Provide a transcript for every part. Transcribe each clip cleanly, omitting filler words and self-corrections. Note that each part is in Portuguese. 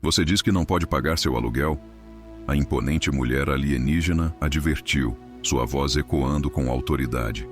Você diz que não pode pagar seu aluguel? A imponente mulher alienígena advertiu, sua voz ecoando com autoridade.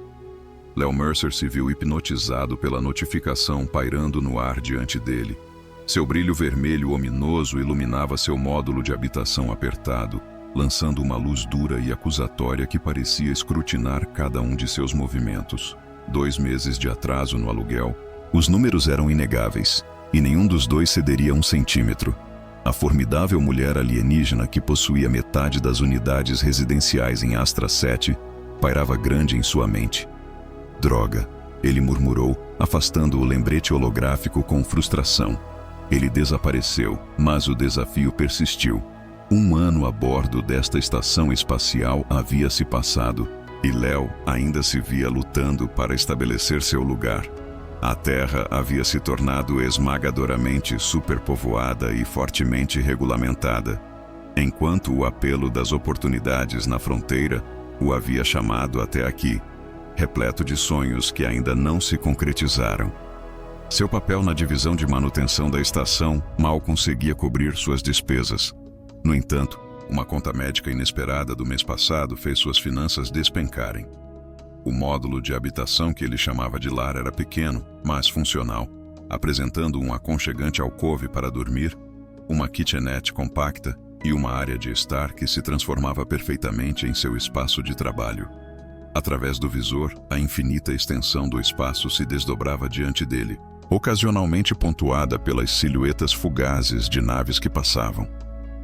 Léo Mercer se viu hipnotizado pela notificação pairando no ar diante dele. Seu brilho vermelho ominoso iluminava seu módulo de habitação apertado, lançando uma luz dura e acusatória que parecia escrutinar cada um de seus movimentos. 2 meses de atraso no aluguel. Os números eram inegáveis, e nenhum dos dois cederia 1 centímetro. A formidável mulher alienígena que possuía metade das unidades residenciais em Astra 7 pairava grande em sua mente. Droga, ele murmurou, afastando o lembrete holográfico com frustração. Ele desapareceu, mas o desafio persistiu. 1 ano a bordo desta estação espacial havia se passado, e Léo ainda se via lutando para estabelecer seu lugar. A Terra havia se tornado esmagadoramente superpovoada e fortemente regulamentada, enquanto o apelo das oportunidades na fronteira o havia chamado até aqui, repleto de sonhos que ainda não se concretizaram. Seu papel na divisão de manutenção da estação mal conseguia cobrir suas despesas. No entanto, uma conta médica inesperada do mês passado fez suas finanças despencarem. O módulo de habitação que ele chamava de lar era pequeno, mas funcional, apresentando um aconchegante alcove para dormir, uma kitchenette compacta e uma área de estar que se transformava perfeitamente em seu espaço de trabalho. Através do visor, a infinita extensão do espaço se desdobrava diante dele, ocasionalmente pontuada pelas silhuetas fugazes de naves que passavam.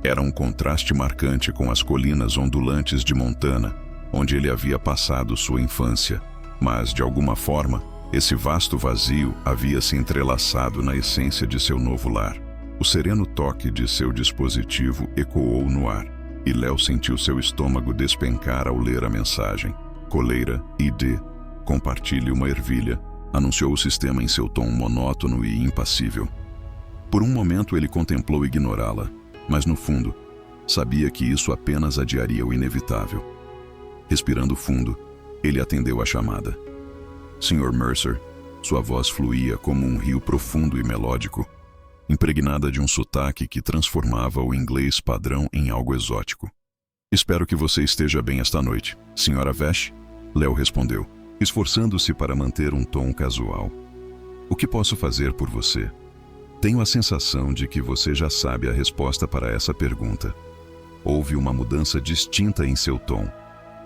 Era um contraste marcante com as colinas ondulantes de Montana, onde ele havia passado sua infância, mas, de alguma forma, esse vasto vazio havia se entrelaçado na essência de seu novo lar. O sereno toque de seu dispositivo ecoou no ar, e Léo sentiu seu estômago despencar ao ler a mensagem. Coleira ID, compartilhe uma ervilha, anunciou o sistema em seu tom monótono e impassível. Por um momento ele contemplou ignorá-la, mas no fundo, sabia que isso apenas adiaria o inevitável. Respirando fundo, ele atendeu a chamada. Sr. Mercer, sua voz fluía como um rio profundo e melódico, impregnada de um sotaque que transformava o inglês padrão em algo exótico. Espero que você esteja bem esta noite, Sra. Vesh? Léo respondeu, esforçando-se para manter um tom casual. O que posso fazer por você? Tenho a sensação de que você já sabe a resposta para essa pergunta. Houve uma mudança distinta em seu tom,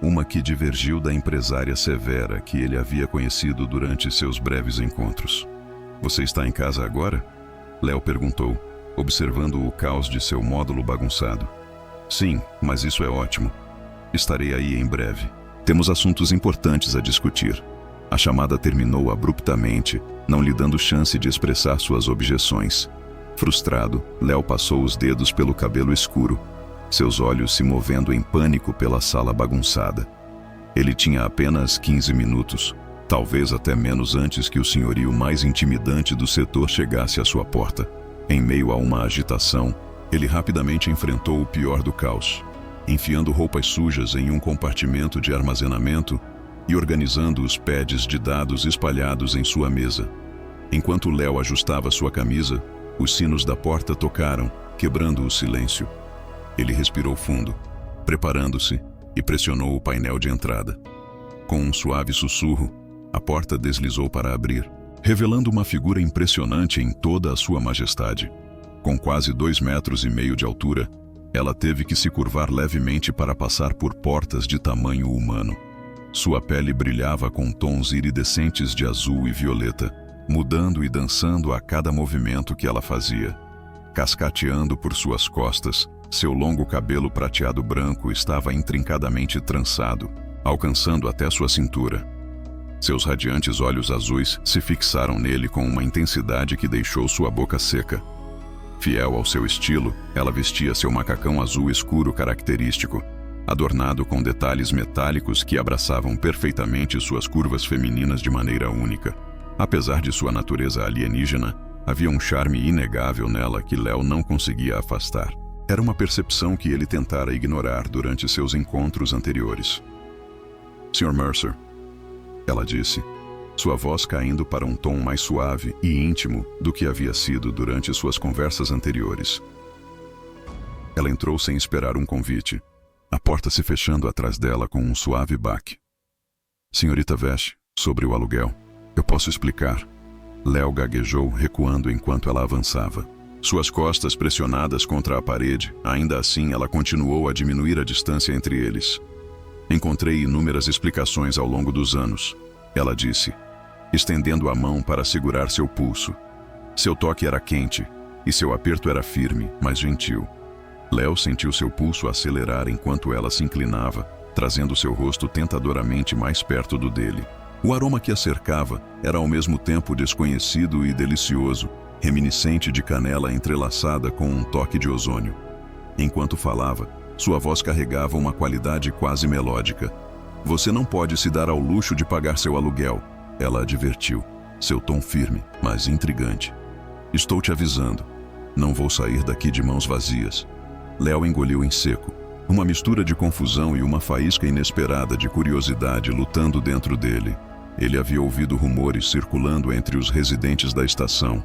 uma que divergiu da empresária severa que ele havia conhecido durante seus breves encontros. Você está em casa agora? Léo perguntou, observando o caos de seu módulo bagunçado. Sim, mas isso é ótimo. Estarei aí em breve. Temos assuntos importantes a discutir. A chamada terminou abruptamente, não lhe dando chance de expressar suas objeções. Frustrado, Léo passou os dedos pelo cabelo escuro, seus olhos se movendo em pânico pela sala bagunçada. Ele tinha apenas 15 minutos, talvez até menos antes que o senhorio mais intimidante do setor chegasse à sua porta. Em meio a uma agitação, ele rapidamente enfrentou o pior do caos, enfiando roupas sujas em um compartimento de armazenamento e organizando os pads de dados espalhados em sua mesa. Enquanto Léo ajustava sua camisa, os sinos da porta tocaram, quebrando o silêncio. Ele respirou fundo, preparando-se, e pressionou o painel de entrada. Com um suave sussurro, a porta deslizou para abrir, revelando uma figura impressionante em toda a sua majestade. Com quase 2,5 metros de altura, ela teve que se curvar levemente para passar por portas de tamanho humano. Sua pele brilhava com tons iridescentes de azul e violeta, mudando e dançando a cada movimento que ela fazia. Cascateando por suas costas, seu longo cabelo prateado branco estava intrincadamente trançado, alcançando até sua cintura. Seus radiantes olhos azuis se fixaram nele com uma intensidade que deixou sua boca seca. Fiel ao seu estilo, ela vestia seu macacão azul escuro característico, adornado com detalhes metálicos que abraçavam perfeitamente suas curvas femininas de maneira única. Apesar de sua natureza alienígena, havia um charme inegável nela que Léo não conseguia afastar. Era uma percepção que ele tentara ignorar durante seus encontros anteriores. Sr. Mercer, ela disse, sua voz caindo para um tom mais suave e íntimo do que havia sido durante suas conversas anteriores. Ela entrou sem esperar um convite, a porta se fechando atrás dela com um suave baque. Senhorita Vesh, sobre o aluguel. Eu posso explicar. Léo gaguejou, recuando enquanto ela avançava. Suas costas pressionadas contra a parede, ainda assim ela continuou a diminuir a distância entre eles. Encontrei inúmeras explicações ao longo dos anos, ela disse, estendendo a mão para segurar seu pulso. Seu toque era quente, e seu aperto era firme, mas gentil. Léo sentiu seu pulso acelerar enquanto ela se inclinava, trazendo seu rosto tentadoramente mais perto do dele. O aroma que a cercava era ao mesmo tempo desconhecido e delicioso, reminiscente de canela entrelaçada com um toque de ozônio. Enquanto falava, sua voz carregava uma qualidade quase melódica. Você não pode se dar ao luxo de pagar seu aluguel, ela advertiu, seu tom firme, mas intrigante. Estou te avisando, não vou sair daqui de mãos vazias. Léo engoliu em seco, uma mistura de confusão e uma faísca inesperada de curiosidade lutando dentro dele. Ele havia ouvido rumores circulando entre os residentes da estação,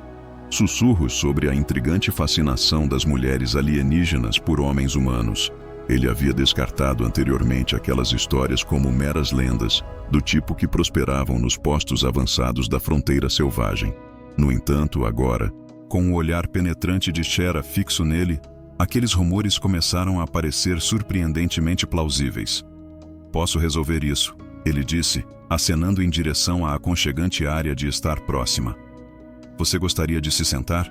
sussurros sobre a intrigante fascinação das mulheres alienígenas por homens humanos. Ele havia descartado anteriormente aquelas histórias como meras lendas, do tipo que prosperavam nos postos avançados da fronteira selvagem. No entanto, agora, com o olhar penetrante de Shera fixo nele, aqueles rumores começaram a parecer surpreendentemente plausíveis. Posso resolver isso, ele disse, acenando em direção à aconchegante área de estar próxima. Você gostaria de se sentar?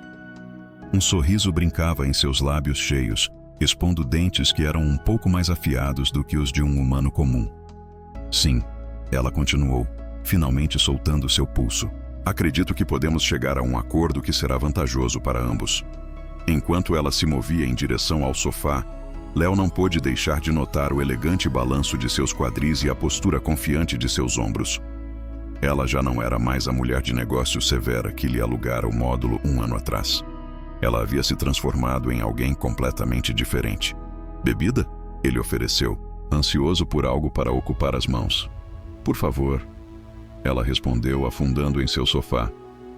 Um sorriso brincava em seus lábios cheios, expondo dentes que eram um pouco mais afiados do que os de um humano comum. Sim, ela continuou, finalmente soltando seu pulso. Acredito que podemos chegar a um acordo que será vantajoso para ambos. Enquanto ela se movia em direção ao sofá, Léo não pôde deixar de notar o elegante balanço de seus quadris e a postura confiante de seus ombros. Ela já não era mais a mulher de negócios severa que lhe alugara o módulo 1 ano atrás. Ela havia se transformado em alguém completamente diferente. Bebida? Ele ofereceu, ansioso por algo para ocupar as mãos. Por favor. Ela respondeu, afundando em seu sofá,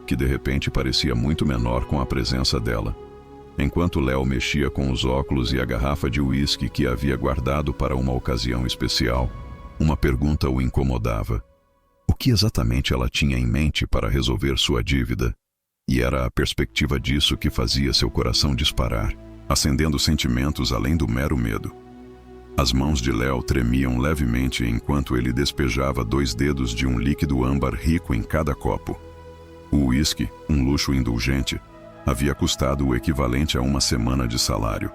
que de repente parecia muito menor com a presença dela. Enquanto Léo mexia com os óculos e a garrafa de uísque que havia guardado para uma ocasião especial, uma pergunta o incomodava. O que exatamente ela tinha em mente para resolver sua dívida? E era a perspectiva disso que fazia seu coração disparar, acendendo sentimentos além do mero medo. As mãos de Léo tremiam levemente enquanto ele despejava 2 dedos de um líquido âmbar rico em cada copo. O uísque, um luxo indulgente, havia custado o equivalente a uma semana de salário.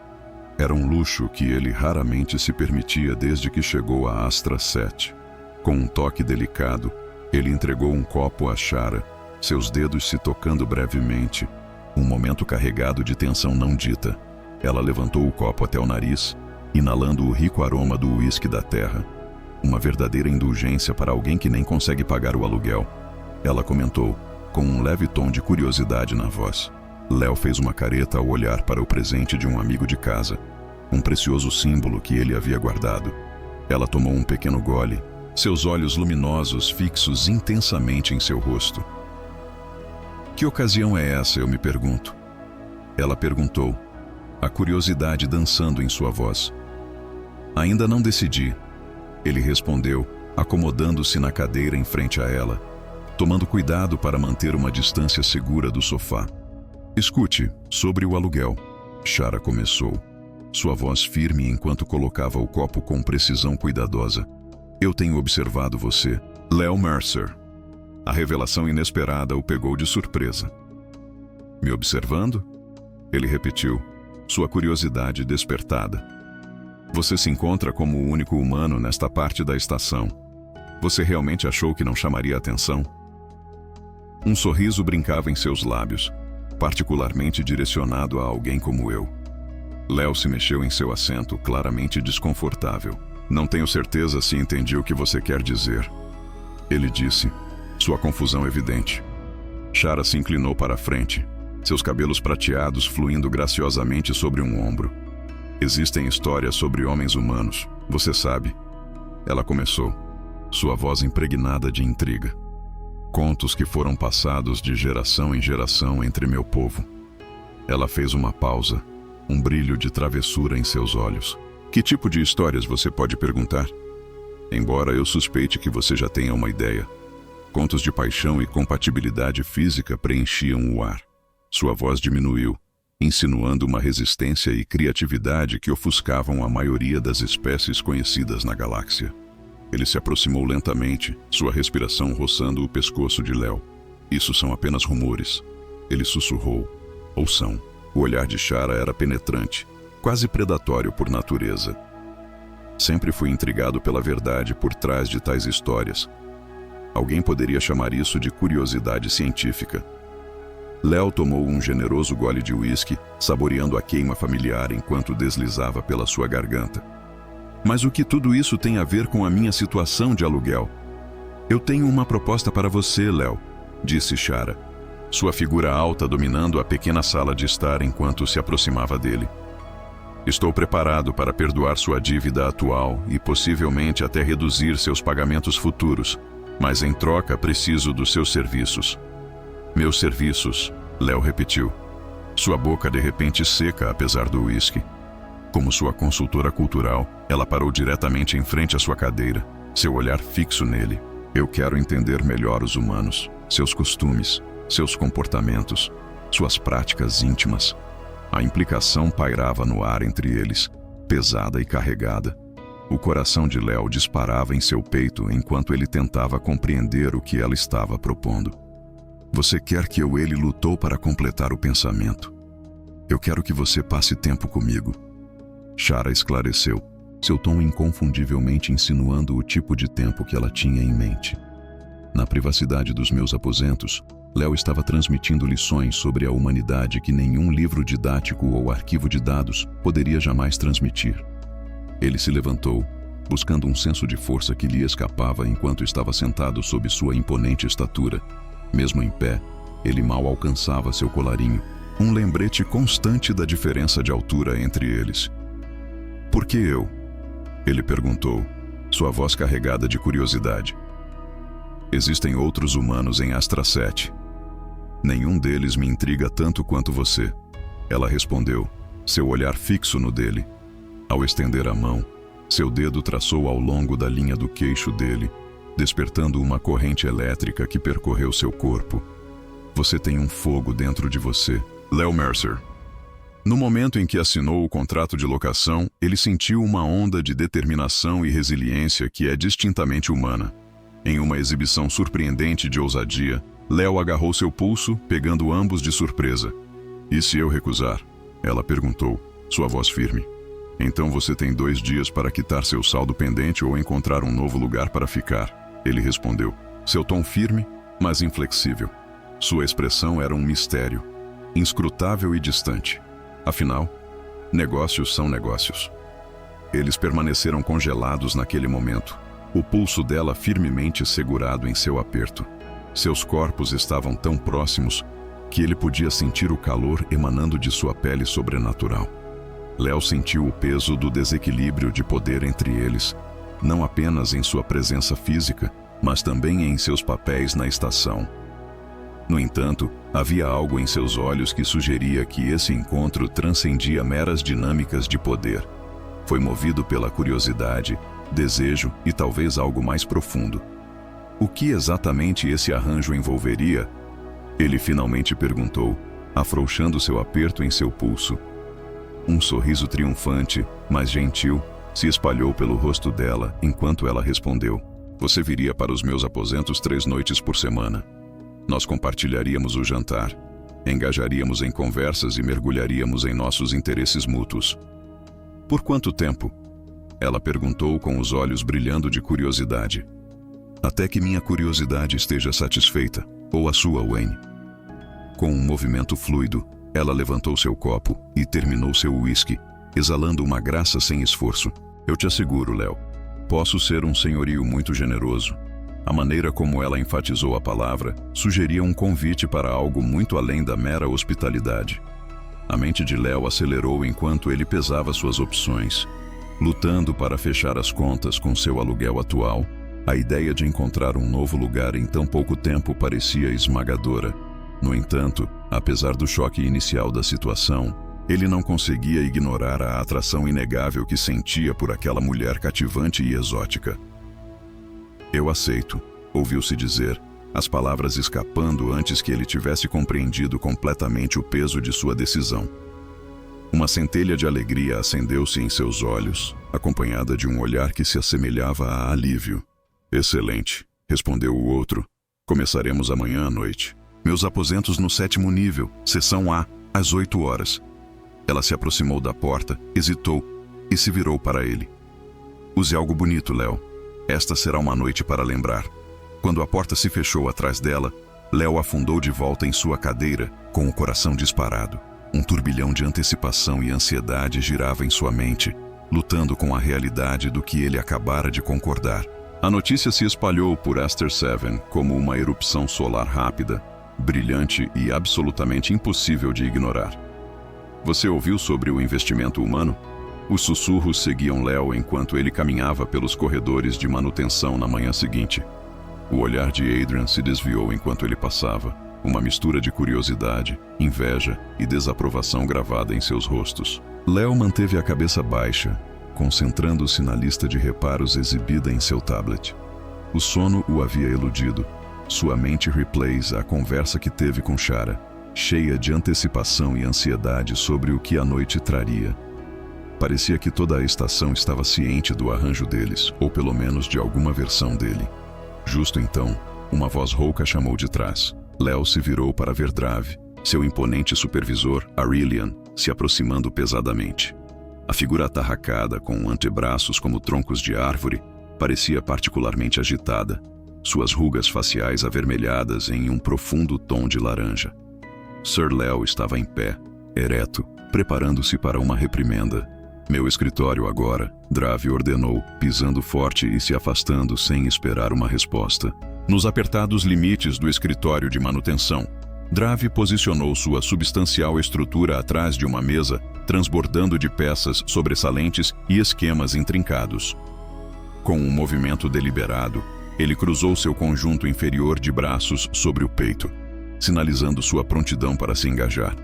Era um luxo que ele raramente se permitia desde que chegou a Astra 7. Com um toque delicado, ele entregou um copo a Shara, seus dedos se tocando brevemente, um momento carregado de tensão não dita. Ela levantou o copo até o nariz, inalando o rico aroma do uísque da terra. Uma verdadeira indulgência para alguém que nem consegue pagar o aluguel. Ela comentou, com um leve tom de curiosidade na voz. Léo fez uma careta ao olhar para o presente de um amigo de casa, um precioso símbolo que ele havia guardado. Ela tomou um pequeno gole, seus olhos luminosos fixos intensamente em seu rosto. Que ocasião é essa, eu me pergunto? Ela perguntou, a curiosidade dançando em sua voz. Ainda não decidi, ele respondeu, acomodando-se na cadeira em frente a ela, tomando cuidado para manter uma distância segura do sofá. Escute, sobre o aluguel, Shara começou, sua voz firme enquanto colocava o copo com precisão cuidadosa. Eu tenho observado você, Léo Mercer. A revelação inesperada o pegou de surpresa. Me observando? Ele repetiu, sua curiosidade despertada. Você se encontra como o único humano nesta parte da estação. Você realmente achou que não chamaria atenção? Um sorriso brincava em seus lábios, particularmente direcionado a alguém como eu. Léo se mexeu em seu assento, claramente desconfortável. Não tenho certeza se entendi o que você quer dizer. Ele disse, sua confusão evidente. Shara se inclinou para a frente, seus cabelos prateados fluindo graciosamente sobre um ombro. Existem histórias sobre homens humanos, você sabe. Ela começou, sua voz impregnada de intriga. Contos que foram passados de geração em geração entre meu povo. Ela fez uma pausa, um brilho de travessura em seus olhos. Que tipo de histórias, você pode perguntar? Embora eu suspeite que você já tenha uma ideia. Contos de paixão e compatibilidade física preenchiam o ar. Sua voz diminuiu, insinuando uma resistência e criatividade que ofuscavam a maioria das espécies conhecidas na galáxia. Ele se aproximou lentamente, sua respiração roçando o pescoço de Léo. Isso são apenas rumores. Ele sussurrou. Ou são. O olhar de Shara era penetrante, quase predatório por natureza. Sempre fui intrigado pela verdade por trás de tais histórias. Alguém poderia chamar isso de curiosidade científica. Léo tomou um generoso gole de uísque, saboreando a queima familiar enquanto deslizava pela sua garganta. Mas o que tudo isso tem a ver com a minha situação de aluguel? Eu tenho uma proposta para você, Léo, disse Shara, sua figura alta dominando a pequena sala de estar enquanto se aproximava dele. Estou preparado para perdoar sua dívida atual e possivelmente até reduzir seus pagamentos futuros, mas em troca preciso dos seus serviços. Meus serviços, Léo repetiu. Sua boca de repente seca apesar do uísque. Como sua consultora cultural, ela parou diretamente em frente à sua cadeira, seu olhar fixo nele. Eu quero entender melhor os humanos, seus costumes, seus comportamentos, suas práticas íntimas. A implicação pairava no ar entre eles, pesada e carregada. O coração de Léo disparava em seu peito enquanto ele tentava compreender o que ela estava propondo. Você quer que ele lutou para completar o pensamento. Eu quero que você passe tempo comigo. Shara esclareceu, seu tom inconfundivelmente insinuando o tipo de tempo que ela tinha em mente. Na privacidade dos meus aposentos, Léo estava transmitindo lições sobre a humanidade que nenhum livro didático ou arquivo de dados poderia jamais transmitir. Ele se levantou, buscando um senso de força que lhe escapava enquanto estava sentado sob sua imponente estatura. Mesmo em pé, ele mal alcançava seu colarinho, um lembrete constante da diferença de altura entre eles. Por que eu? Ele perguntou, sua voz carregada de curiosidade. Existem outros humanos em Astra 7. Nenhum deles me intriga tanto quanto você. Ela respondeu, seu olhar fixo no dele. Ao estender a mão, seu dedo traçou ao longo da linha do queixo dele, despertando uma corrente elétrica que percorreu seu corpo. Você tem um fogo dentro de você, Léo Mercer. No momento em que assinou o contrato de locação, ele sentiu uma onda de determinação e resiliência que é distintamente humana. Em uma exibição surpreendente de ousadia, Léo agarrou seu pulso, pegando ambos de surpresa. E se eu recusar? Ela perguntou, sua voz firme. Então você tem 2 dias para quitar seu saldo pendente ou encontrar um novo lugar para ficar. Ele respondeu, seu tom firme, mas inflexível. Sua expressão era um mistério, inscrutável e distante. Afinal, negócios são negócios. Eles permaneceram congelados naquele momento, o pulso dela firmemente segurado em seu aperto. Seus corpos estavam tão próximos que ele podia sentir o calor emanando de sua pele sobrenatural. Léo sentiu o peso do desequilíbrio de poder entre eles, não apenas em sua presença física, mas também em seus papéis na estação. No entanto, havia algo em seus olhos que sugeria que esse encontro transcendia meras dinâmicas de poder. Foi movido pela curiosidade, desejo e talvez algo mais profundo. O que exatamente esse arranjo envolveria? Ele finalmente perguntou, afrouxando seu aperto em seu pulso. Um sorriso triunfante, mas gentil, se espalhou pelo rosto dela enquanto ela respondeu. Você viria para os meus aposentos 3 noites por semana. Nós compartilharíamos o jantar, engajaríamos em conversas e mergulharíamos em nossos interesses mútuos. Por quanto tempo? Ela perguntou com os olhos brilhando de curiosidade. Até que minha curiosidade esteja satisfeita, ou a sua, Wayne. Com um movimento fluido, ela levantou seu copo e terminou seu uísque, exalando uma graça sem esforço. Eu te asseguro, Léo, posso ser um senhorio muito generoso. A maneira como ela enfatizou a palavra sugeria um convite para algo muito além da mera hospitalidade. A mente de Léo acelerou enquanto ele pesava suas opções. Lutando para fechar as contas com seu aluguel atual, a ideia de encontrar um novo lugar em tão pouco tempo parecia esmagadora. No entanto, apesar do choque inicial da situação, Ele não conseguia ignorar a atração inegável que sentia por aquela mulher cativante e exótica. "Eu aceito", ouviu-se dizer, as palavras escapando antes que ele tivesse compreendido completamente o peso de sua decisão. Uma centelha de alegria acendeu-se em seus olhos, acompanhada de um olhar que se assemelhava a alívio. "Excelente", respondeu o outro. "Começaremos amanhã à noite. Meus aposentos no 7º nível, seção A, às 8 horas. Ela se aproximou da porta, hesitou e se virou para ele. "Use algo bonito, Léo. Esta será uma noite para lembrar." Quando a porta se fechou atrás dela, Léo afundou de volta em sua cadeira, com o coração disparado. Um turbilhão de antecipação e ansiedade girava em sua mente, lutando com a realidade do que ele acabara de concordar. A notícia se espalhou por Aster 7 como uma erupção solar rápida, brilhante e absolutamente impossível de ignorar. "Você ouviu sobre o investimento humano?" Os sussurros seguiam Léo enquanto ele caminhava pelos corredores de manutenção na manhã seguinte. O olhar de Adrian se desviou enquanto ele passava, uma mistura de curiosidade, inveja e desaprovação gravada em seus rostos. Léo manteve a cabeça baixa, concentrando-se na lista de reparos exibida em seu tablet. O sono o havia eludido. Sua mente replays a conversa que teve com Shara, cheia de antecipação e ansiedade sobre o que a noite traria. Parecia que toda a estação estava ciente do arranjo deles, ou pelo menos de alguma versão dele. Justo então, uma voz rouca chamou de trás. Léo se virou para ver Drav, seu imponente supervisor, Aurelian, se aproximando pesadamente. A figura atarracada, com antebraços como troncos de árvore, parecia particularmente agitada, suas rugas faciais avermelhadas em um profundo tom de laranja. Sir Léo estava em pé, ereto, preparando-se para uma reprimenda. "Meu escritório agora", Drav ordenou, pisando forte e se afastando sem esperar uma resposta. Nos apertados limites do escritório de manutenção, Drav posicionou sua substancial estrutura atrás de uma mesa, transbordando de peças sobressalentes e esquemas intrincados. Com um movimento deliberado, ele cruzou seu conjunto inferior de braços sobre o peito, sinalizando sua prontidão para se engajar.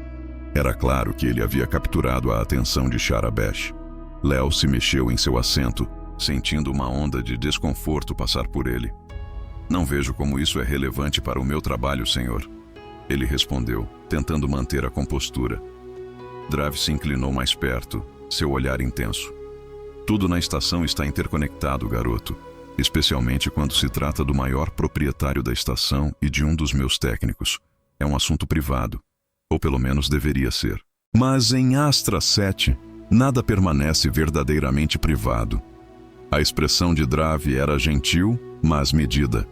Era claro que ele havia capturado a atenção de Shara Besh. Léo se mexeu em seu assento, sentindo uma onda de desconforto passar por ele. "Não vejo como isso é relevante para o meu trabalho, senhor", ele respondeu, tentando manter a compostura. Drav se inclinou mais perto, seu olhar intenso. "Tudo na estação está interconectado, garoto, especialmente quando se trata do maior proprietário da estação e de um dos meus técnicos. É um assunto privado, ou pelo menos deveria ser. Mas em Astra 7, nada permanece verdadeiramente privado." A expressão de Drav era gentil, mas medida.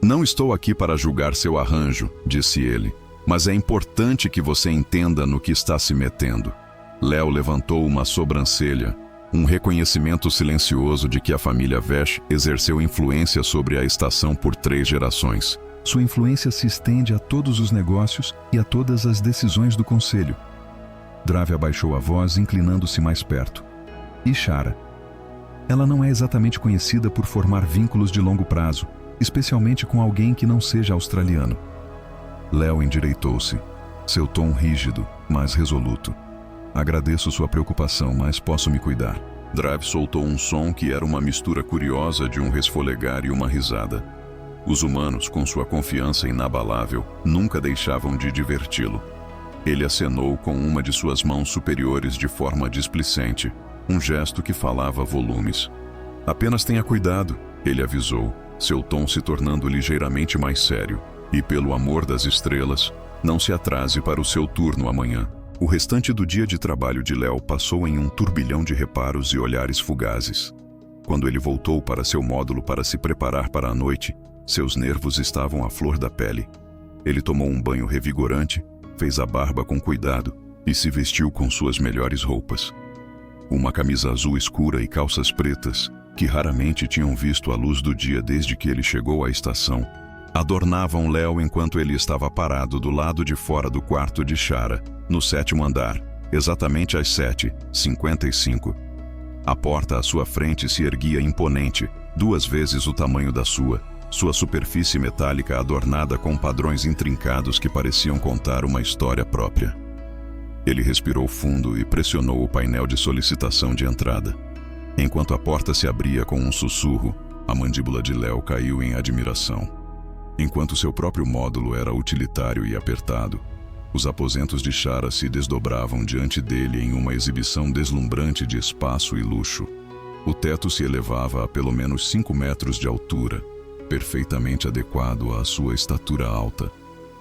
"Não estou aqui para julgar seu arranjo", disse ele, "mas é importante que você entenda no que está se metendo." Léo levantou uma sobrancelha, um reconhecimento silencioso de que a família Vesh exerceu influência sobre a estação por 3 gerações. Sua influência se estende a todos os negócios e a todas as decisões do conselho. Drav abaixou a voz, inclinando-se mais perto. "E Shara? Ela não é exatamente conhecida por formar vínculos de longo prazo, especialmente com alguém que não seja australiano." Léo endireitou-se, seu tom rígido, mas resoluto. "Agradeço sua preocupação, mas posso me cuidar." Drav soltou um som que era uma mistura curiosa de um resfolegar e uma risada. Os humanos, com sua confiança inabalável, nunca deixavam de diverti-lo. Ele acenou com uma de suas mãos superiores de forma displicente, um gesto que falava volumes. "Apenas tenha cuidado", ele avisou, seu tom se tornando ligeiramente mais sério. "E pelo amor das estrelas, não se atrase para o seu turno amanhã." O restante do dia de trabalho de Léo passou em um turbilhão de reparos e olhares fugazes. Quando ele voltou para seu módulo para se preparar para a noite, seus nervos estavam à flor da pele. Ele tomou um banho revigorante, fez a barba com cuidado e se vestiu com suas melhores roupas. Uma camisa azul escura e calças pretas, que raramente tinham visto a luz do dia desde que ele chegou à estação, adornavam Léo enquanto ele estava parado do lado de fora do quarto de Shara, no 7º andar, exatamente às 7h55. A porta à sua frente se erguia imponente, 2 vezes o tamanho da sua superfície metálica adornada com padrões intrincados que pareciam contar uma história própria. Ele respirou fundo e pressionou o painel de solicitação de entrada. Enquanto a porta se abria com um sussurro, a mandíbula de Léo caiu em admiração. Enquanto seu próprio módulo era utilitário e apertado, os aposentos de Shara se desdobravam diante dele em uma exibição deslumbrante de espaço e luxo. O teto se elevava a pelo menos 5 metros de altura, perfeitamente adequado à sua estatura alta.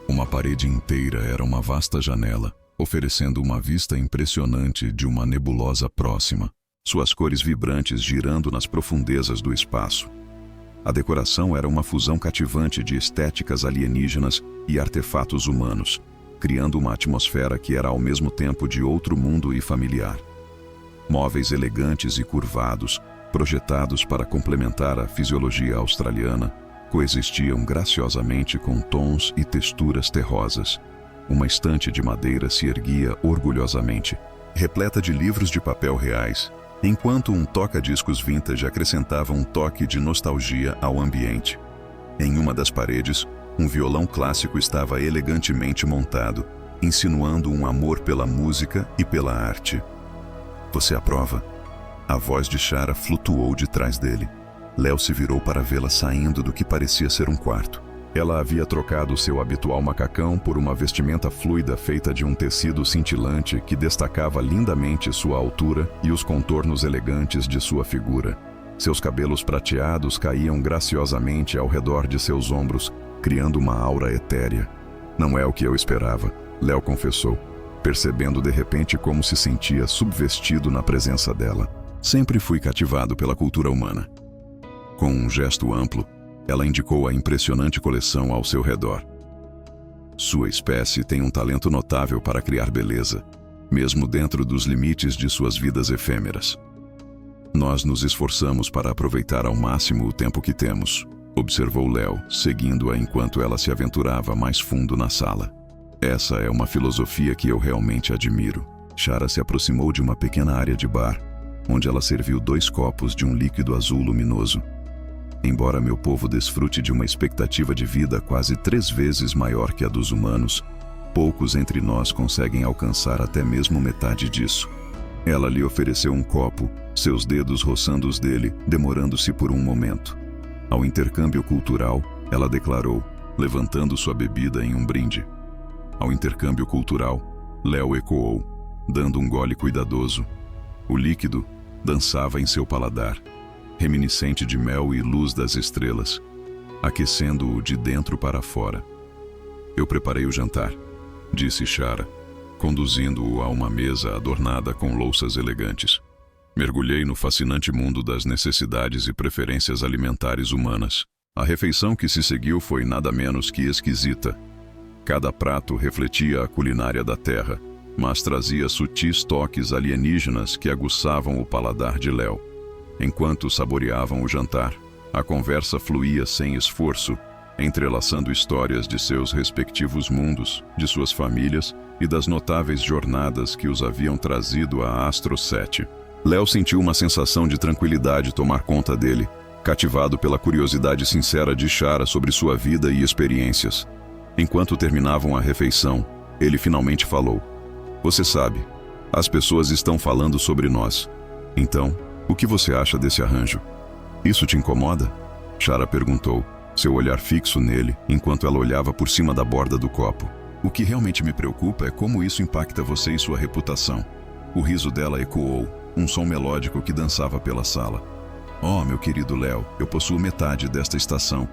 Uma parede inteira era uma vasta janela, oferecendo uma vista impressionante de uma nebulosa próxima, suas cores vibrantes girando nas profundezas do espaço. A decoração era uma fusão cativante de estéticas alienígenas e artefatos humanos, criando uma atmosfera que era ao mesmo tempo de outro mundo e familiar. Móveis elegantes e curvados, projetados para complementar a fisiologia australiana, coexistiam graciosamente com tons e texturas terrosas. Uma estante de madeira se erguia orgulhosamente, repleta de livros de papel reais, enquanto um toca-discos vintage acrescentava um toque de nostalgia ao ambiente. Em uma das paredes, um violão clássico estava elegantemente montado, insinuando um amor pela música e pela arte. "Você aprova?" A voz de Shara flutuou de trás dele. Léo se virou para vê-la saindo do que parecia ser um quarto. Ela havia trocado seu habitual macacão por uma vestimenta fluida feita de um tecido cintilante que destacava lindamente sua altura e os contornos elegantes de sua figura. Seus cabelos prateados caíam graciosamente ao redor de seus ombros, criando uma aura etérea. "Não é o que eu esperava", Léo confessou, percebendo de repente como se sentia subvestido na presença dela. "Sempre fui cativado pela cultura humana." Com um gesto amplo, ela indicou a impressionante coleção ao seu redor. "Sua espécie tem um talento notável para criar beleza, mesmo dentro dos limites de suas vidas efêmeras. Nós nos esforçamos para aproveitar ao máximo o tempo que temos", observou Léo, seguindo-a enquanto ela se aventurava mais fundo na sala. "Essa é uma filosofia que eu realmente admiro." Shara se aproximou de uma pequena área de bar, onde ela serviu 2 copos de um líquido azul luminoso. "Embora meu povo desfrute de uma expectativa de vida quase 3 vezes maior que a dos humanos, poucos entre nós conseguem alcançar até mesmo metade disso." Ela lhe ofereceu um copo, seus dedos roçando os dele, demorando-se por um momento. Ao intercâmbio cultural, ela declarou, levantando sua bebida em um brinde. "Ao intercâmbio cultural", Léo ecoou, dando um gole cuidadoso. O líquido dançava em seu paladar, reminiscente de mel e luz das estrelas, aquecendo-o de dentro para fora. "Eu preparei o jantar", disse Shara, conduzindo-o a uma mesa adornada com louças elegantes. "Mergulhei no fascinante mundo das necessidades e preferências alimentares humanas. A refeição que se seguiu foi nada menos que esquisita. Cada prato refletia a culinária da terra, mas trazia sutis toques alienígenas que aguçavam o paladar de Léo. Enquanto saboreavam o jantar, a conversa fluía sem esforço, entrelaçando histórias de seus respectivos mundos, de suas famílias e das notáveis jornadas que os haviam trazido a Astro 7. Léo sentiu uma sensação de tranquilidade tomar conta dele, cativado pela curiosidade sincera de Shara sobre sua vida e experiências. Enquanto terminavam a refeição, ele finalmente falou: "Você sabe, as pessoas estão falando sobre nós. Então, o que você acha desse arranjo?" "Isso te incomoda?" Shara perguntou, seu olhar fixo nele, enquanto ela olhava por cima da borda do copo. "O que realmente me preocupa é como isso impacta você e sua reputação." O riso dela ecoou, um som melódico que dançava pela sala. "Oh, meu querido Léo, eu possuo metade desta estação.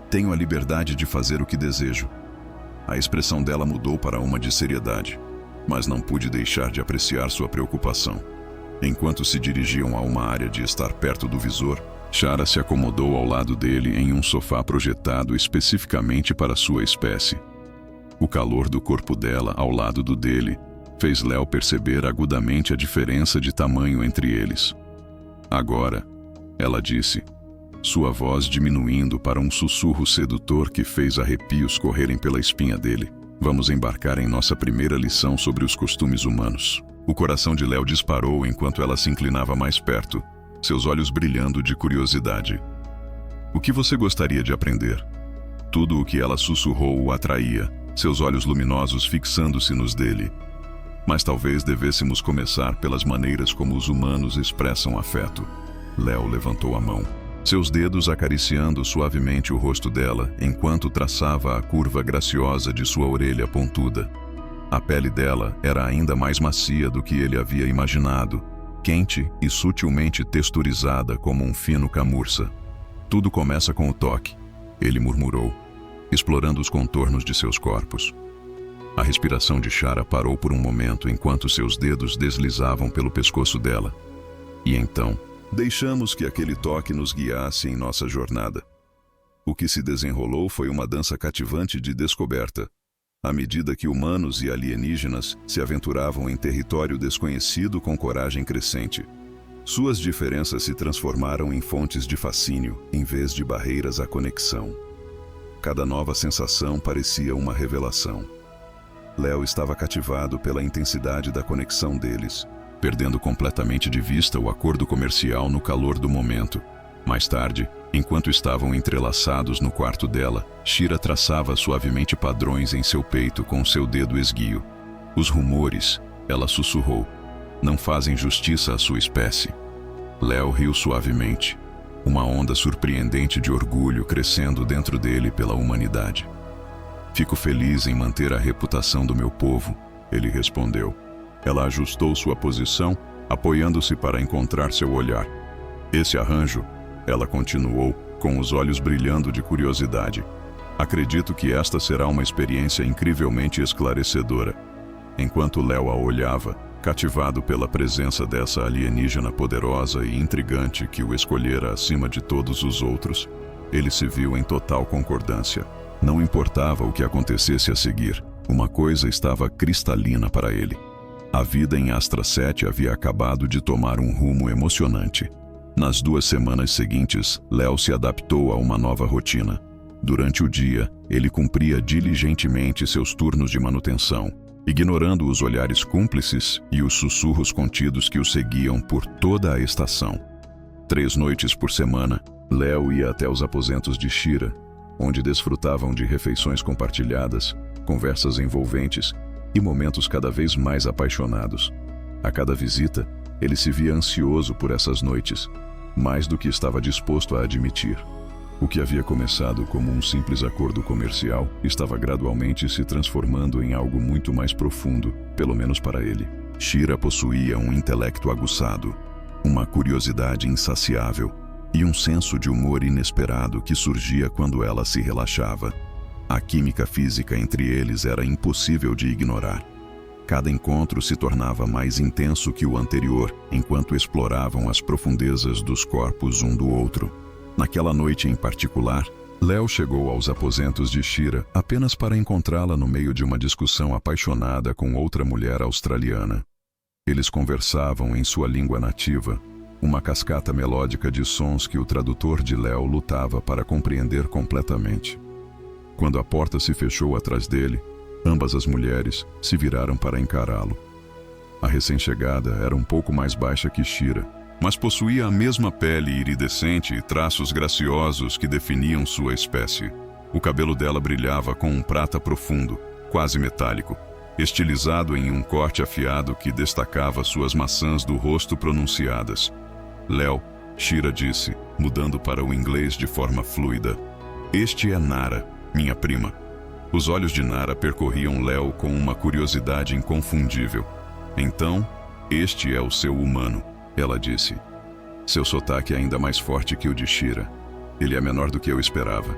Tenho a liberdade de fazer o que desejo." A expressão dela mudou para uma de seriedade, mas não pude deixar de apreciar sua preocupação. Enquanto se dirigiam a uma área de estar perto do visor, Shara se acomodou ao lado dele em um sofá projetado especificamente para sua espécie. O calor do corpo dela ao lado do dele fez Léo perceber agudamente a diferença de tamanho entre eles. "Agora", ela disse, sua voz diminuindo para um sussurro sedutor que fez arrepios correrem pela espinha dele, "vamos embarcar em nossa primeira lição sobre os costumes humanos." O coração de Léo disparou enquanto ela se inclinava mais perto, seus olhos brilhando de curiosidade. "O que você gostaria de aprender?" Tudo o que ela sussurrou o atraía, seus olhos luminosos fixando-se nos dele. Mas talvez devêssemos começar pelas maneiras como os humanos expressam afeto. Léo levantou a mão, seus dedos acariciando suavemente o rosto dela enquanto traçava a curva graciosa de sua orelha pontuda. A pele dela era ainda mais macia do que ele havia imaginado, quente e sutilmente texturizada como um fino camurça. Tudo começa com o toque, ele murmurou, explorando os contornos de seus corpos. A respiração de Shara parou por um momento enquanto seus dedos deslizavam pelo pescoço dela. E então, deixamos que aquele toque nos guiasse em nossa jornada. O que se desenrolou foi uma dança cativante de descoberta. À medida que humanos e alienígenas se aventuravam em território desconhecido com coragem crescente, suas diferenças se transformaram em fontes de fascínio, em vez de barreiras à conexão. Cada nova sensação parecia uma revelação. Léo estava cativado pela intensidade da conexão deles, perdendo completamente de vista o acordo comercial no calor do momento. Mais tarde, enquanto estavam entrelaçados no quarto dela, Shira traçava suavemente padrões em seu peito com seu dedo esguio. Os rumores, ela sussurrou, não fazem justiça à sua espécie. Léo riu suavemente, uma onda surpreendente de orgulho crescendo dentro dele pela humanidade. Fico feliz em manter a reputação do meu povo, ele respondeu. Ela ajustou sua posição, apoiando-se para encontrar seu olhar. Esse arranjo, ela continuou, com os olhos brilhando de curiosidade. Acredito que esta será uma experiência incrivelmente esclarecedora. Enquanto Léo a olhava, cativado pela presença dessa alienígena poderosa e intrigante que o escolhera acima de todos os outros, ele se viu em total concordância. Não importava o que acontecesse a seguir, uma coisa estava cristalina para ele. A vida em Astra 7 havia acabado de tomar um rumo emocionante. Nas 2 semanas seguintes, Léo se adaptou a uma nova rotina. Durante o dia, ele cumpria diligentemente seus turnos de manutenção, ignorando os olhares cúmplices e os sussurros contidos que o seguiam por toda a estação. 3 noites por semana, Léo ia até os aposentos de Shira, onde desfrutavam de refeições compartilhadas, conversas envolventes e momentos cada vez mais apaixonados. A cada visita, ele se via ansioso por essas noites, mais do que estava disposto a admitir. O que havia começado como um simples acordo comercial estava gradualmente se transformando em algo muito mais profundo, pelo menos para ele. Shira possuía um intelecto aguçado, uma curiosidade insaciável e um senso de humor inesperado que surgia quando ela se relaxava. A química física entre eles era impossível de ignorar. Cada encontro se tornava mais intenso que o anterior, enquanto exploravam as profundezas dos corpos um do outro. Naquela noite em particular, Léo chegou aos aposentos de Shira apenas para encontrá-la no meio de uma discussão apaixonada com outra mulher australiana. Eles conversavam em sua língua nativa, uma cascata melódica de sons que o tradutor de Léo lutava para compreender completamente. Quando a porta se fechou atrás dele, ambas as mulheres se viraram para encará-lo. A recém-chegada era um pouco mais baixa que Shira, mas possuía a mesma pele iridescente e traços graciosos que definiam sua espécie. O cabelo dela brilhava com um prata profundo, quase metálico, estilizado em um corte afiado que destacava suas maçãs do rosto pronunciadas. Léo, Shira disse, mudando para o inglês de forma fluida. Este é Nara, minha prima. Os olhos de Nara percorriam Léo com uma curiosidade inconfundível. Então, este é o seu humano, ela disse. Seu sotaque é ainda mais forte que o de Shira. Ele é menor do que eu esperava.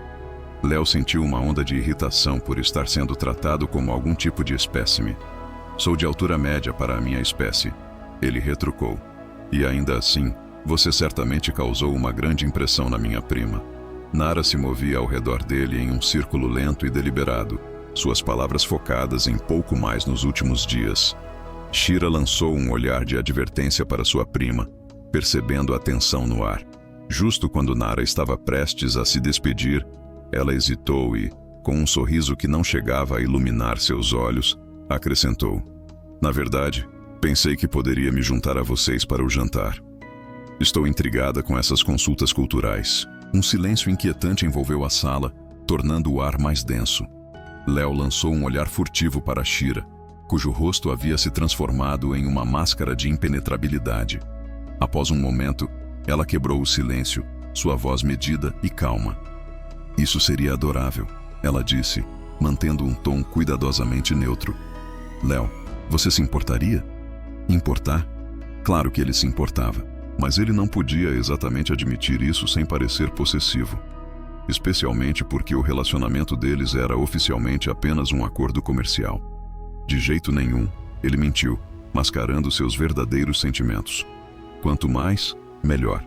Léo sentiu uma onda de irritação por estar sendo tratado como algum tipo de espécime. Sou de altura média para a minha espécie, ele retrucou. E ainda assim, você certamente causou uma grande impressão na minha prima. Nara se movia ao redor dele em um círculo lento e deliberado, suas palavras focadas em pouco mais nos últimos dias. Shira lançou um olhar de advertência para sua prima, percebendo a tensão no ar. Justo quando Nara estava prestes a se despedir, ela hesitou e, com um sorriso que não chegava a iluminar seus olhos, acrescentou: Na verdade, pensei que poderia me juntar a vocês para o jantar. Estou intrigada com essas consultas culturais. Um silêncio inquietante envolveu a sala, tornando o ar mais denso. Léo lançou um olhar furtivo para Shira, cujo rosto havia se transformado em uma máscara de impenetrabilidade. Após um momento, ela quebrou o silêncio, sua voz medida e calma. Isso seria adorável, ela disse, mantendo um tom cuidadosamente neutro. Léo, você se importaria? Importar? Claro que ele se importava, mas ele não podia exatamente admitir isso sem parecer possessivo. Especialmente porque o relacionamento deles era oficialmente apenas um acordo comercial. De jeito nenhum, ele mentiu, mascarando seus verdadeiros sentimentos. Quanto mais, melhor.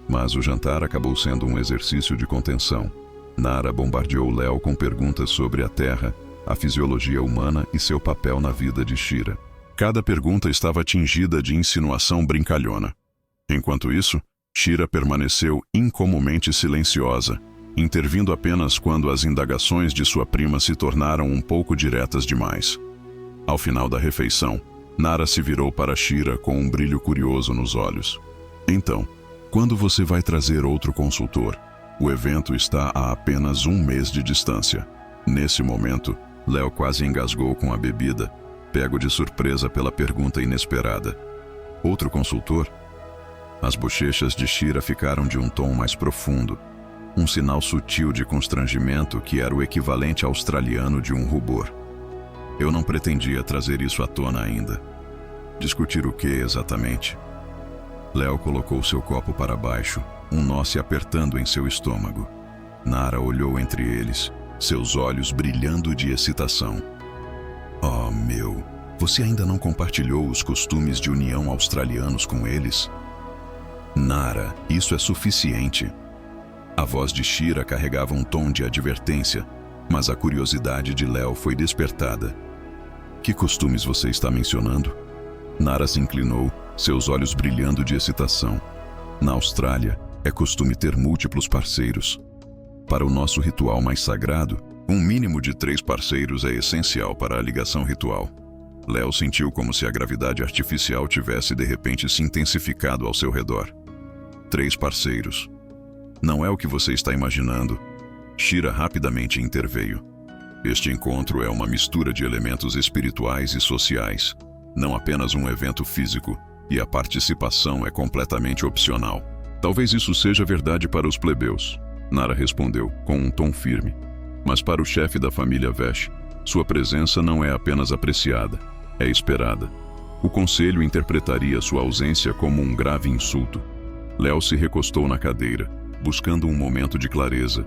Mas o jantar acabou sendo um exercício de contenção. Nara bombardeou Léo com perguntas sobre a Terra, a fisiologia humana e seu papel na vida de Shira. Cada pergunta estava tingida de insinuação brincalhona. Enquanto isso, Shira permaneceu incomumente silenciosa, intervindo apenas quando as indagações de sua prima se tornaram um pouco diretas demais. Ao final da refeição, Nara se virou para Shira com um brilho curioso nos olhos. Então, quando você vai trazer outro consultor? O evento está a apenas 1 mês de distância. Nesse momento, Léo quase engasgou com a bebida, pego de surpresa pela pergunta inesperada. Outro consultor? As bochechas de Shira ficaram de um tom mais profundo, um sinal sutil de constrangimento que era o equivalente australiano de um rubor. Eu não pretendia trazer isso à tona ainda. Discutir o que exatamente? Léo colocou seu copo para baixo, um nó se apertando em seu estômago. Nara olhou entre eles, seus olhos brilhando de excitação. Oh, meu, você ainda não compartilhou os costumes de união australianos com eles? Nara, isso é suficiente. A voz de Shira carregava um tom de advertência, mas a curiosidade de Léo foi despertada. Que costumes você está mencionando? Nara se inclinou, seus olhos brilhando de excitação. Na Austrália, é costume ter múltiplos parceiros. Para o nosso ritual mais sagrado, um mínimo de 3 parceiros é essencial para a ligação ritual. Léo sentiu como se a gravidade artificial tivesse de repente se intensificado ao seu redor. 3 parceiros. Não é o que você está imaginando. Shira rapidamente interveio. Este encontro é uma mistura de elementos espirituais e sociais, não apenas um evento físico, e a participação é completamente opcional. Talvez isso seja verdade para os plebeus, Nara respondeu, com um tom firme. Mas para o chefe da família Vesh, sua presença não é apenas apreciada, é esperada. O conselho interpretaria sua ausência como um grave insulto. Léo se recostou na cadeira, buscando um momento de clareza.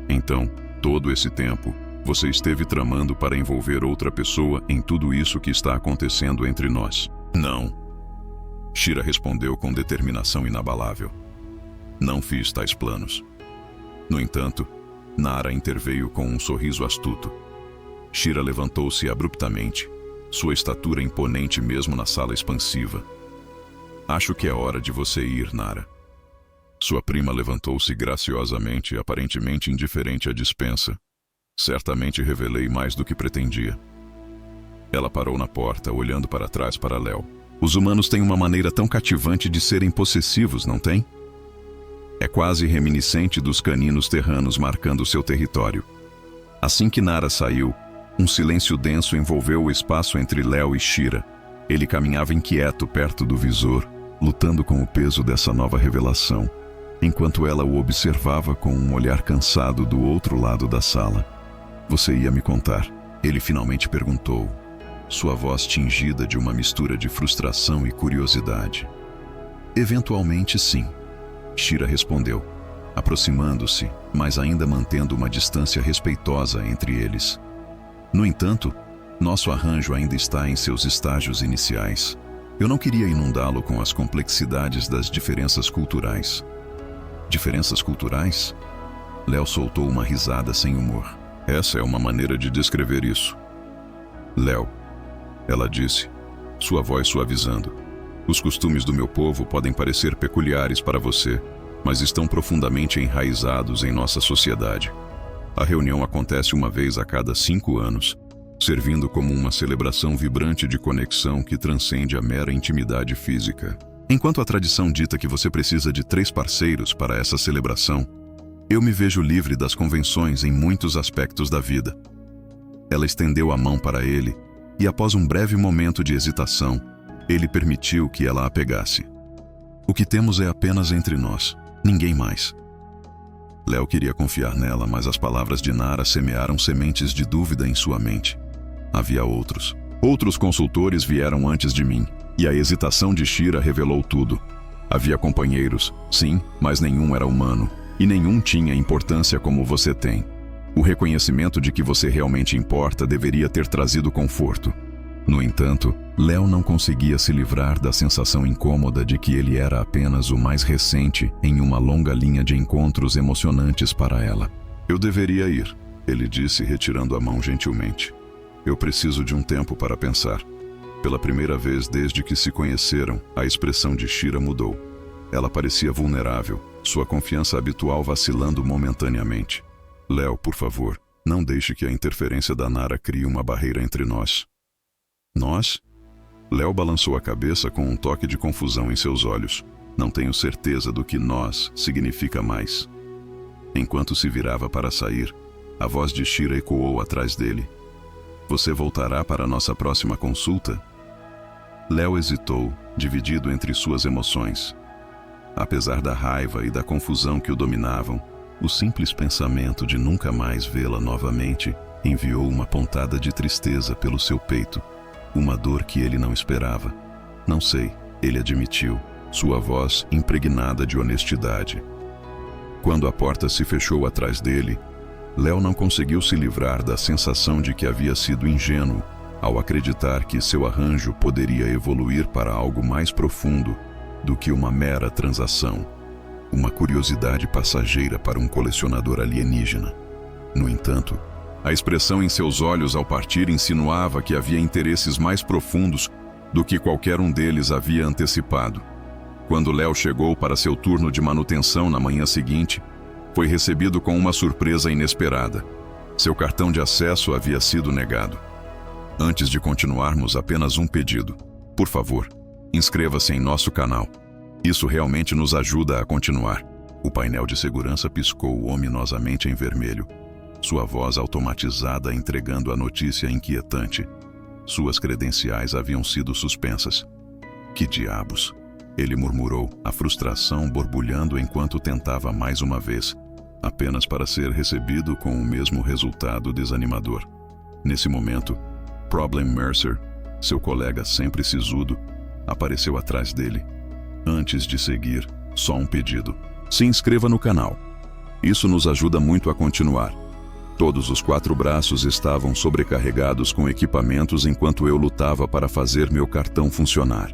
Então, todo esse tempo, você esteve tramando para envolver outra pessoa em tudo isso que está acontecendo entre nós? Não. Shira respondeu com determinação inabalável. Não fiz tais planos. No entanto, Nara interveio com um sorriso astuto. Shira levantou-se abruptamente, sua estatura imponente mesmo na sala expansiva. Acho que é hora de você ir, Nara. Sua prima levantou-se graciosamente, aparentemente indiferente à dispensa. Certamente revelei mais do que pretendia. Ela parou na porta, olhando para trás para Léo. Os humanos têm uma maneira tão cativante de serem possessivos, não tem? É quase reminiscente dos caninos terranos marcando seu território. Assim que Nara saiu, um silêncio denso envolveu o espaço entre Léo e Shira. Ele caminhava inquieto perto do visor, lutando com o peso dessa nova revelação, enquanto ela o observava com um olhar cansado do outro lado da sala. Você ia me contar? Ele finalmente perguntou, sua voz tingida de uma mistura de frustração e curiosidade. Eventualmente, sim, Shira respondeu, aproximando-se, mas ainda mantendo uma distância respeitosa entre eles. No entanto, nosso arranjo ainda está em seus estágios iniciais. Eu não queria inundá-lo com as complexidades das diferenças culturais. Diferenças culturais? Léo soltou uma risada sem humor. Essa é uma maneira de descrever isso. Léo, ela disse, sua voz suavizando. Os costumes do meu povo podem parecer peculiares para você, mas estão profundamente enraizados em nossa sociedade. A reunião acontece uma vez a cada 5 anos, servindo como uma celebração vibrante de conexão que transcende a mera intimidade física. Enquanto a tradição dita que você precisa de 3 parceiros para essa celebração, eu me vejo livre das convenções em muitos aspectos da vida. Ela estendeu a mão para ele, e após um breve momento de hesitação, ele permitiu que ela a pegasse. O que temos é apenas entre nós, ninguém mais. Léo queria confiar nela, mas as palavras de Nara semearam sementes de dúvida em sua mente. Havia outros. Outros consultores vieram antes de mim, e a hesitação de Shira revelou tudo. Havia companheiros, sim, mas nenhum era humano, e nenhum tinha importância como você tem. O reconhecimento de que você realmente importa deveria ter trazido conforto. No entanto, Léo não conseguia se livrar da sensação incômoda de que ele era apenas o mais recente em uma longa linha de encontros emocionantes para ela. Eu deveria ir, ele disse, retirando a mão gentilmente. Eu preciso de um tempo para pensar. Pela primeira vez desde que se conheceram, a expressão de Shira mudou. Ela parecia vulnerável, sua confiança habitual vacilando momentaneamente. Léo, por favor, não deixe que a interferência da Nara crie uma barreira entre nós. Nós? Léo balançou a cabeça com um toque de confusão em seus olhos. Não tenho certeza do que nós significa mais. Enquanto se virava para sair, a voz de Shira ecoou atrás dele. Você voltará para a nossa próxima consulta? Léo hesitou, dividido entre suas emoções. Apesar da raiva e da confusão que o dominavam, o simples pensamento de nunca mais vê-la novamente enviou uma pontada de tristeza pelo seu peito. Uma dor que ele não esperava. Não sei, ele admitiu, sua voz impregnada de honestidade. Quando a porta se fechou atrás dele, Léo não conseguiu se livrar da sensação de que havia sido ingênuo ao acreditar que seu arranjo poderia evoluir para algo mais profundo do que uma mera transação, uma curiosidade passageira para um colecionador alienígena. No entanto, a expressão em seus olhos ao partir insinuava que havia interesses mais profundos do que qualquer um deles havia antecipado. Quando Léo chegou para seu turno de manutenção na manhã seguinte, foi recebido com uma surpresa inesperada. Seu cartão de acesso havia sido negado. Antes de continuarmos, apenas um pedido. Por favor, inscreva-se em nosso canal. Isso realmente nos ajuda a continuar. O painel de segurança piscou ominosamente em vermelho. Sua voz automatizada entregando a notícia inquietante. Suas credenciais haviam sido suspensas. Que diabos? Ele murmurou, a frustração borbulhando enquanto tentava mais uma vez, apenas para ser recebido com o mesmo resultado desanimador. Nesse momento, Problem Mercer, seu colega sempre sisudo, apareceu atrás dele. Antes de seguir, só um pedido. Se inscreva no canal. Isso nos ajuda muito a continuar. Todos os 4 braços estavam sobrecarregados com equipamentos enquanto eu lutava para fazer meu cartão funcionar.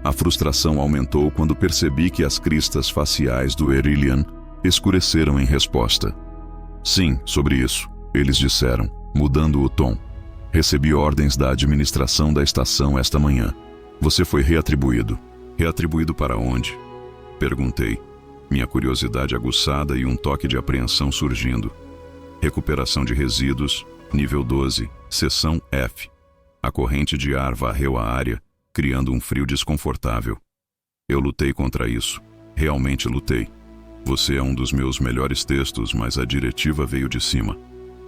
A frustração aumentou quando percebi que as cristas faciais do Erillian escureceram em resposta. Sim, sobre isso, eles disseram, mudando o tom. Recebi ordens da administração da estação esta manhã. Você foi reatribuído. Reatribuído para onde? Perguntei, minha curiosidade aguçada e um toque de apreensão surgindo. Recuperação de resíduos, nível 12, seção F. A corrente de ar varreu a área, criando um frio desconfortável. Eu lutei contra isso. Realmente lutei. Você é um dos meus melhores textos, mas a diretiva veio de cima.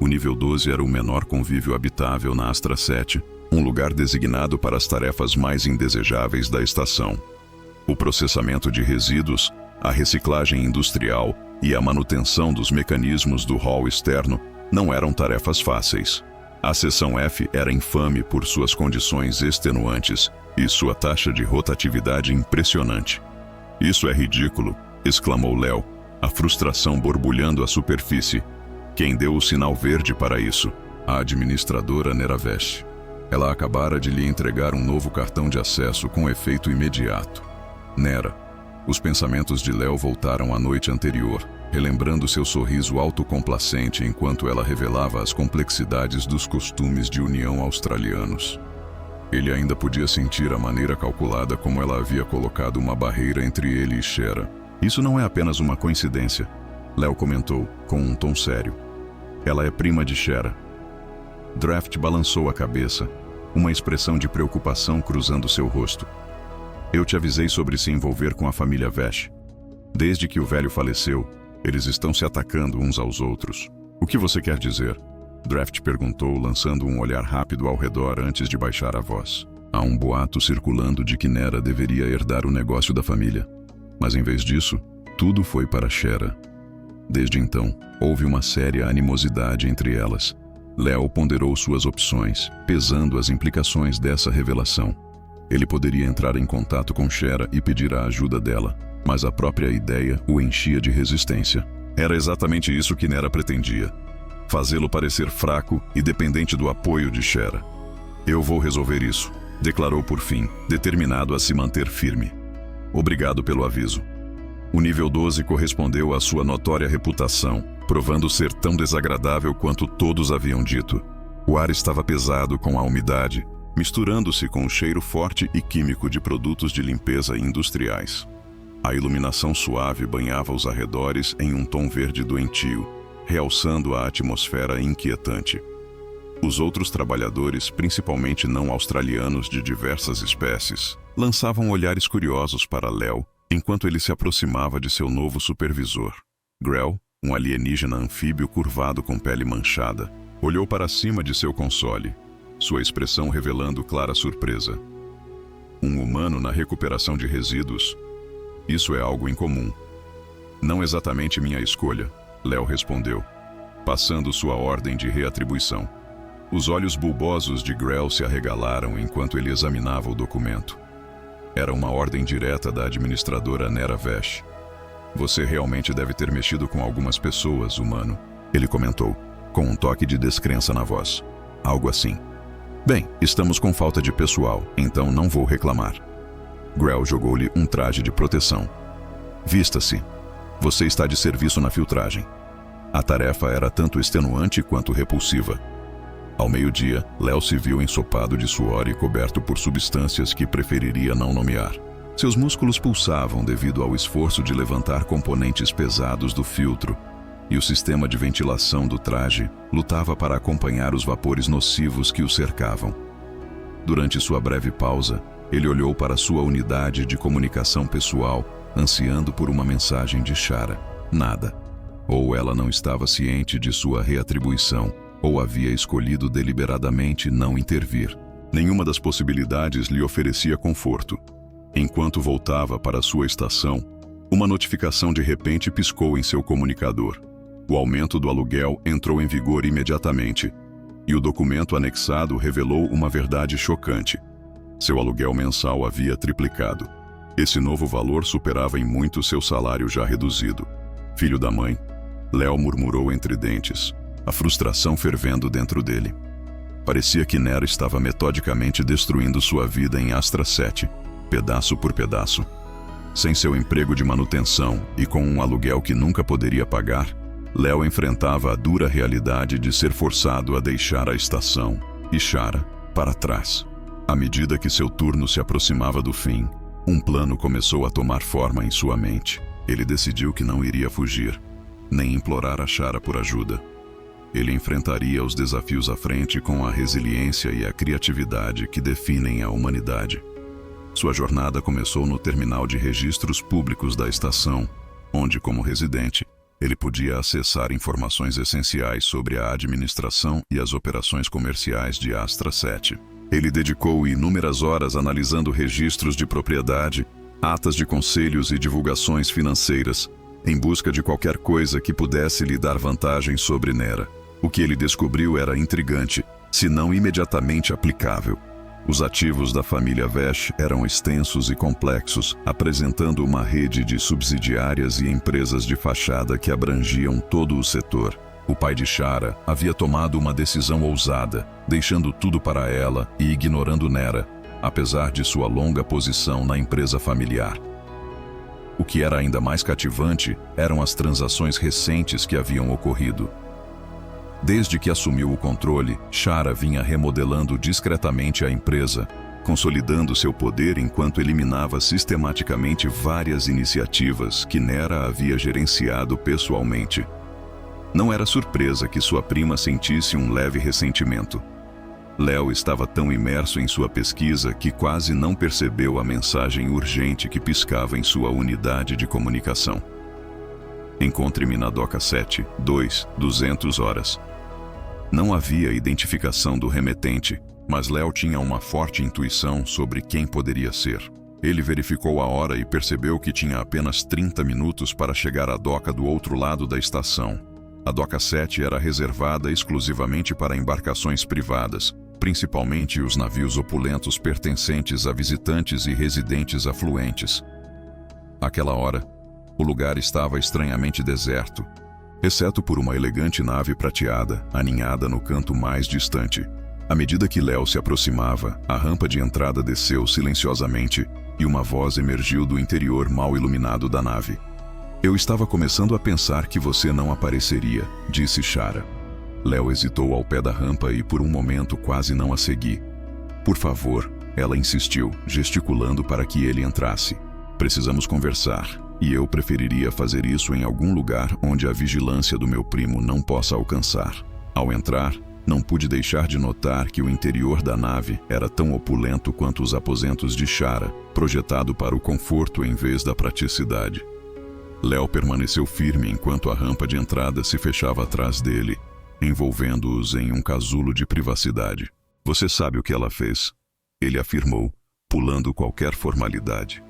O nível 12 era o menor convívio habitável na Astra 7, um lugar designado para as tarefas mais indesejáveis da estação. O processamento de resíduos, a reciclagem industrial e a manutenção dos mecanismos do hall externo não eram tarefas fáceis. A seção F era infame por suas condições extenuantes e sua taxa de rotatividade impressionante. Isso é ridículo, exclamou Léo, a frustração borbulhando a superfície. Quem deu o sinal verde para isso? A administradora Neravesh. Ela acabara de lhe entregar um novo cartão de acesso com efeito imediato. Nera. Os pensamentos de Léo voltaram à noite anterior, relembrando seu sorriso autocomplacente enquanto ela revelava as complexidades dos costumes de união australianos. Ele ainda podia sentir a maneira calculada como ela havia colocado uma barreira entre ele e Shera. Isso não é apenas uma coincidência, Léo comentou, com um tom sério. Ela é prima de Shera. Draft balançou a cabeça, uma expressão de preocupação cruzando seu rosto. Eu te avisei sobre se envolver com a família Vesh. Desde que o velho faleceu, eles estão se atacando uns aos outros. O que você quer dizer? Draft perguntou, lançando um olhar rápido ao redor antes de baixar a voz. Há um boato circulando de que Nera deveria herdar o negócio da família. Mas em vez disso, tudo foi para Shera. Desde então, houve uma séria animosidade entre elas. Leo ponderou suas opções, pesando as implicações dessa revelação. Ele poderia entrar em contato com Shera e pedir a ajuda dela, mas a própria ideia o enchia de resistência. Era exatamente isso que Nera pretendia: fazê-lo parecer fraco e dependente do apoio de Shera. Eu vou resolver isso, declarou por fim, determinado a se manter firme. Obrigado pelo aviso. O nível 12 correspondeu à sua notória reputação, provando ser tão desagradável quanto todos haviam dito. O ar estava pesado com a umidade, misturando-se com o cheiro forte e químico de produtos de limpeza industriais. A iluminação suave banhava os arredores em um tom verde doentio, realçando a atmosfera inquietante. Os outros trabalhadores, principalmente não australianos de diversas espécies, lançavam olhares curiosos para Leo enquanto ele se aproximava de seu novo supervisor. Grell, um alienígena anfíbio curvado com pele manchada, olhou para cima de seu console, sua expressão revelando clara surpresa. Um humano na recuperação de resíduos? Isso é algo incomum. Não exatamente minha escolha, Leo respondeu, passando sua ordem de reatribuição. Os olhos bulbosos de Grell se arregalaram enquanto ele examinava o documento. Era uma ordem direta da administradora Nera Vesh. Você realmente deve ter mexido com algumas pessoas, humano, ele comentou, com um toque de descrença na voz. Algo assim. Bem, estamos com falta de pessoal, então não vou reclamar. Grell jogou-lhe um traje de proteção. Vista-se. Você está de serviço na filtragem. A tarefa era tanto extenuante quanto repulsiva. Ao meio-dia, Leo se viu ensopado de suor e coberto por substâncias que preferiria não nomear. Seus músculos pulsavam devido ao esforço de levantar componentes pesados do filtro, e o sistema de ventilação do traje lutava para acompanhar os vapores nocivos que o cercavam. Durante sua breve pausa, ele olhou para sua unidade de comunicação pessoal, ansiando por uma mensagem de Shara. Nada. Ou ela não estava ciente de sua reatribuição, ou havia escolhido deliberadamente não intervir. Nenhuma das possibilidades lhe oferecia conforto. Enquanto voltava para sua estação, uma notificação de repente piscou em seu comunicador. O aumento do aluguel entrou em vigor imediatamente, e o documento anexado revelou uma verdade chocante. Seu aluguel mensal havia triplicado. Esse novo valor superava em muito seu salário já reduzido. Filho da mãe, Leo murmurou entre dentes, a frustração fervendo dentro dele. Parecia que Nera estava metodicamente destruindo sua vida em Astra 7, pedaço por pedaço. Sem seu emprego de manutenção e com um aluguel que nunca poderia pagar, Leo enfrentava a dura realidade de ser forçado a deixar a estação e Shara para trás. À medida que seu turno se aproximava do fim, um plano começou a tomar forma em sua mente. Ele decidiu que não iria fugir, nem implorar a Shara por ajuda. Ele enfrentaria os desafios à frente com a resiliência e a criatividade que definem a humanidade. Sua jornada começou no terminal de registros públicos da estação, onde, como residente, ele podia acessar informações essenciais sobre a administração e as operações comerciais de Astra 7. Ele dedicou inúmeras horas analisando registros de propriedade, atas de conselhos e divulgações financeiras, em busca de qualquer coisa que pudesse lhe dar vantagem sobre Nera. O que ele descobriu era intrigante, se não imediatamente aplicável. Os ativos da família Vesh eram extensos e complexos, apresentando uma rede de subsidiárias e empresas de fachada que abrangiam todo o setor. O pai de Shara havia tomado uma decisão ousada, deixando tudo para ela e ignorando Nera, apesar de sua longa posição na empresa familiar. O que era ainda mais cativante eram as transações recentes que haviam ocorrido. Desde que assumiu o controle, Shara vinha remodelando discretamente a empresa, consolidando seu poder enquanto eliminava sistematicamente várias iniciativas que Nera havia gerenciado pessoalmente. Não era surpresa que sua prima sentisse um leve ressentimento. Leo estava tão imerso em sua pesquisa que quase não percebeu a mensagem urgente que piscava em sua unidade de comunicação. Encontre-me na Doca 7, 200 horas. Não havia identificação do remetente, mas Léo tinha uma forte intuição sobre quem poderia ser. Ele verificou a hora e percebeu que tinha apenas 30 minutos para chegar à doca do outro lado da estação. A doca 7 era reservada exclusivamente para embarcações privadas, principalmente os navios opulentos pertencentes a visitantes e residentes afluentes. Àquela hora, o lugar estava estranhamente deserto, exceto por uma elegante nave prateada, aninhada no canto mais distante. À medida que Léo se aproximava, a rampa de entrada desceu silenciosamente e uma voz emergiu do interior mal iluminado da nave. "Eu estava começando a pensar que você não apareceria", disse Shara. Léo hesitou ao pé da rampa e por um momento quase não a segui. "Por favor", ela insistiu, gesticulando para que ele entrasse. "Precisamos conversar, e eu preferiria fazer isso em algum lugar onde a vigilância do meu primo não possa alcançar." Ao entrar, não pude deixar de notar que o interior da nave era tão opulento quanto os aposentos de Shara, projetado para o conforto em vez da praticidade. Léo permaneceu firme enquanto a rampa de entrada se fechava atrás dele, envolvendo-os em um casulo de privacidade. "Você sabe o que ela fez?", ele afirmou, pulando qualquer formalidade.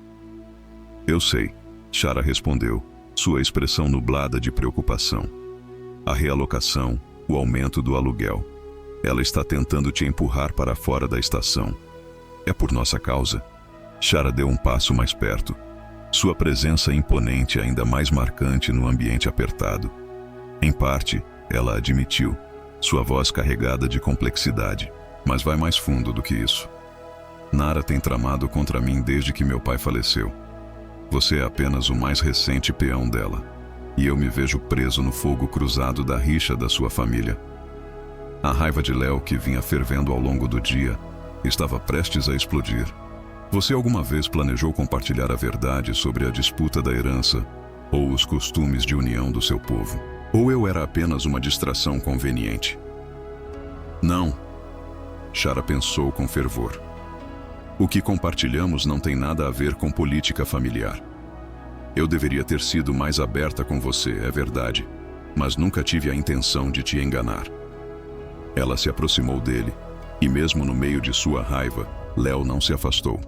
"Eu sei", Shara respondeu, sua expressão nublada de preocupação. "A realocação, o aumento do aluguel. Ela está tentando te empurrar para fora da estação. É por nossa causa." Shara deu um passo mais perto, sua presença imponente ainda mais marcante no ambiente apertado. "Em parte", ela admitiu, sua voz carregada de complexidade, "mas vai mais fundo do que isso. Nara tem tramado contra mim desde que meu pai faleceu. Você é apenas o mais recente peão dela, e eu me vejo preso no fogo cruzado da rixa da sua família." A raiva de Léo, que vinha fervendo ao longo do dia, estava prestes a explodir. "Você alguma vez planejou compartilhar a verdade sobre a disputa da herança ou os costumes de união do seu povo? Ou eu era apenas uma distração conveniente?" "Não", Shara pensou com fervor. "O que compartilhamos não tem nada a ver com política familiar. Eu deveria ter sido mais aberta com você, é verdade, mas nunca tive a intenção de te enganar." Ela se aproximou dele, e mesmo no meio de sua raiva, Léo não se afastou.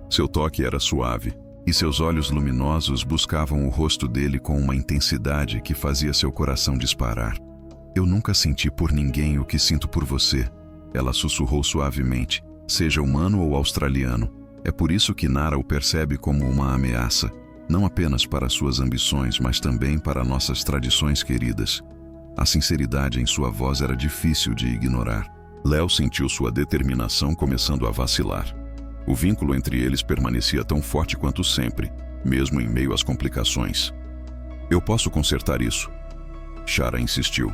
Seu toque era suave, e seus olhos luminosos buscavam o rosto dele com uma intensidade que fazia seu coração disparar. "Eu nunca senti por ninguém o que sinto por você", ela sussurrou suavemente, "seja humano ou australiano. É por isso que Nara o percebe como uma ameaça, não apenas para suas ambições, mas também para nossas tradições queridas." A sinceridade em sua voz era difícil de ignorar. Léo sentiu sua determinação começando a vacilar. O vínculo entre eles permanecia tão forte quanto sempre, mesmo em meio às complicações. "Eu posso consertar isso", Shara insistiu.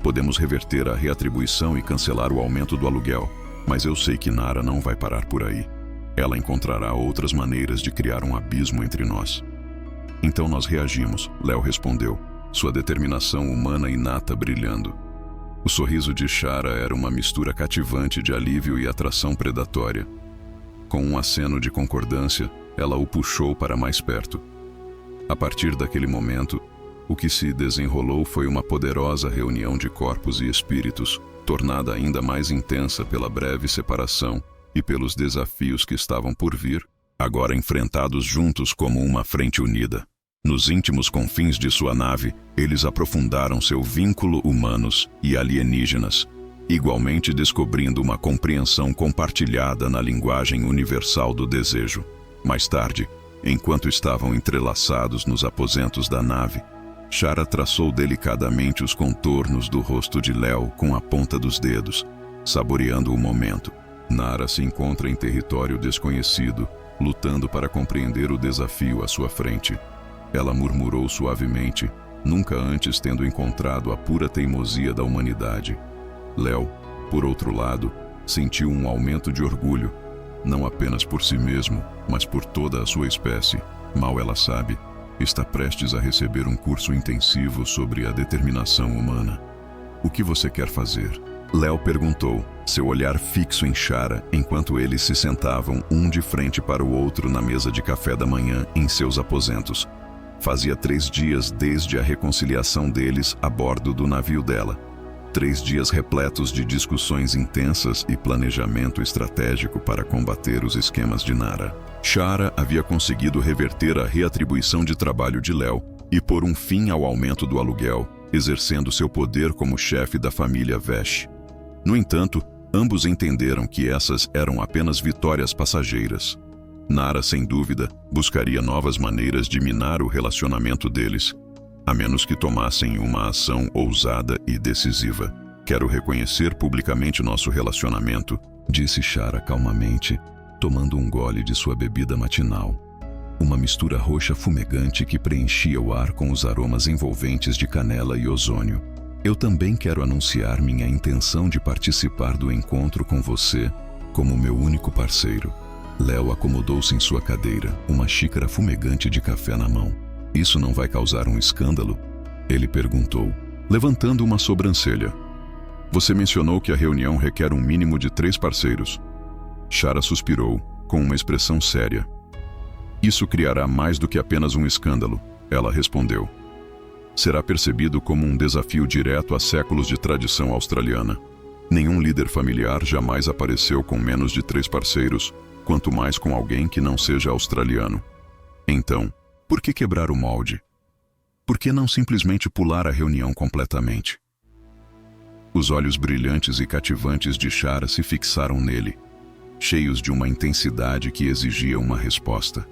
"Podemos reverter a reatribuição e cancelar o aumento do aluguel, mas eu sei que Nara não vai parar por aí. Ela encontrará outras maneiras de criar um abismo entre nós." "Então nós reagimos", Léo respondeu, sua determinação humana inata brilhando. O sorriso de Shara era uma mistura cativante de alívio e atração predatória. Com um aceno de concordância, ela o puxou para mais perto. A partir daquele momento, o que se desenrolou foi uma poderosa reunião de corpos e espíritos, tornada ainda mais intensa pela breve separação e pelos desafios que estavam por vir, agora enfrentados juntos como uma frente unida. Nos íntimos confins de sua nave, eles aprofundaram seu vínculo humanos e alienígenas, igualmente descobrindo uma compreensão compartilhada na linguagem universal do desejo. Mais tarde, enquanto estavam entrelaçados nos aposentos da nave, Shara traçou delicadamente os contornos do rosto de Léo com a ponta dos dedos, saboreando o momento. Nara se encontra em território desconhecido, lutando para compreender o desafio à sua frente. Ela murmurou suavemente, nunca antes tendo encontrado a pura teimosia da humanidade. Léo, por outro lado, sentiu um aumento de orgulho, não apenas por si mesmo, mas por toda a sua espécie. Mal ela sabe, está prestes a receber um curso intensivo sobre a determinação humana. "O que você quer fazer?", Léo perguntou, seu olhar fixo em Shara enquanto eles se sentavam um de frente para o outro na mesa de café da manhã em seus aposentos. Fazia 3 dias desde a reconciliação deles a bordo do navio dela. 3 dias repletos de discussões intensas e planejamento estratégico para combater os esquemas de Nara. Shara havia conseguido reverter a reatribuição de trabalho de Léo e pôr um fim ao aumento do aluguel, exercendo seu poder como chefe da família Vesh. No entanto, ambos entenderam que essas eram apenas vitórias passageiras. Nara, sem dúvida, buscaria novas maneiras de minar o relacionamento deles, a menos que tomassem uma ação ousada e decisiva. Quero reconhecer publicamente nosso relacionamento, disse Shara calmamente, tomando um gole de sua bebida matinal. Uma mistura roxa fumegante que preenchia o ar com os aromas envolventes de canela e ozônio. Eu também quero anunciar minha intenção de participar do encontro com você como meu único parceiro. Léo acomodou-se em sua cadeira, uma xícara fumegante de café na mão. Isso não vai causar um escândalo? Ele perguntou, levantando uma sobrancelha. Você mencionou que a reunião requer um mínimo de 3 parceiros. Shara suspirou, com uma expressão séria. Isso criará mais do que apenas um escândalo, ela respondeu. Será percebido como um desafio direto a séculos de tradição australiana. Nenhum líder familiar jamais apareceu com menos de 3 parceiros, quanto mais com alguém que não seja australiano. Então, por que quebrar o molde? Por que não simplesmente pular a reunião completamente? Os olhos brilhantes e cativantes de Shara se fixaram nele, cheios de uma intensidade que exigia uma resposta.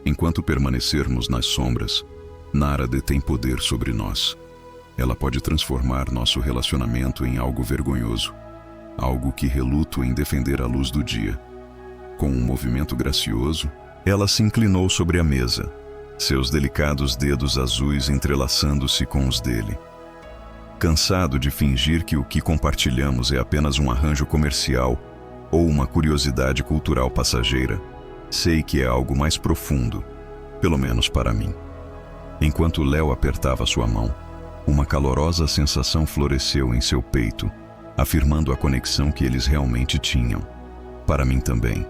Enquanto permanecermos nas sombras, Nara detém poder sobre nós. Ela pode transformar nosso relacionamento em algo vergonhoso, algo que reluto em defender à luz do dia. Com um movimento gracioso, ela se inclinou sobre a mesa, seus delicados dedos azuis entrelaçando-se com os dele. Cansado de fingir que o que compartilhamos é apenas um arranjo comercial ou uma curiosidade cultural passageira, sei que é algo mais profundo, pelo menos para mim. Enquanto Léo apertava sua mão, uma calorosa sensação floresceu em seu peito, afirmando a conexão que eles realmente tinham. Para mim também.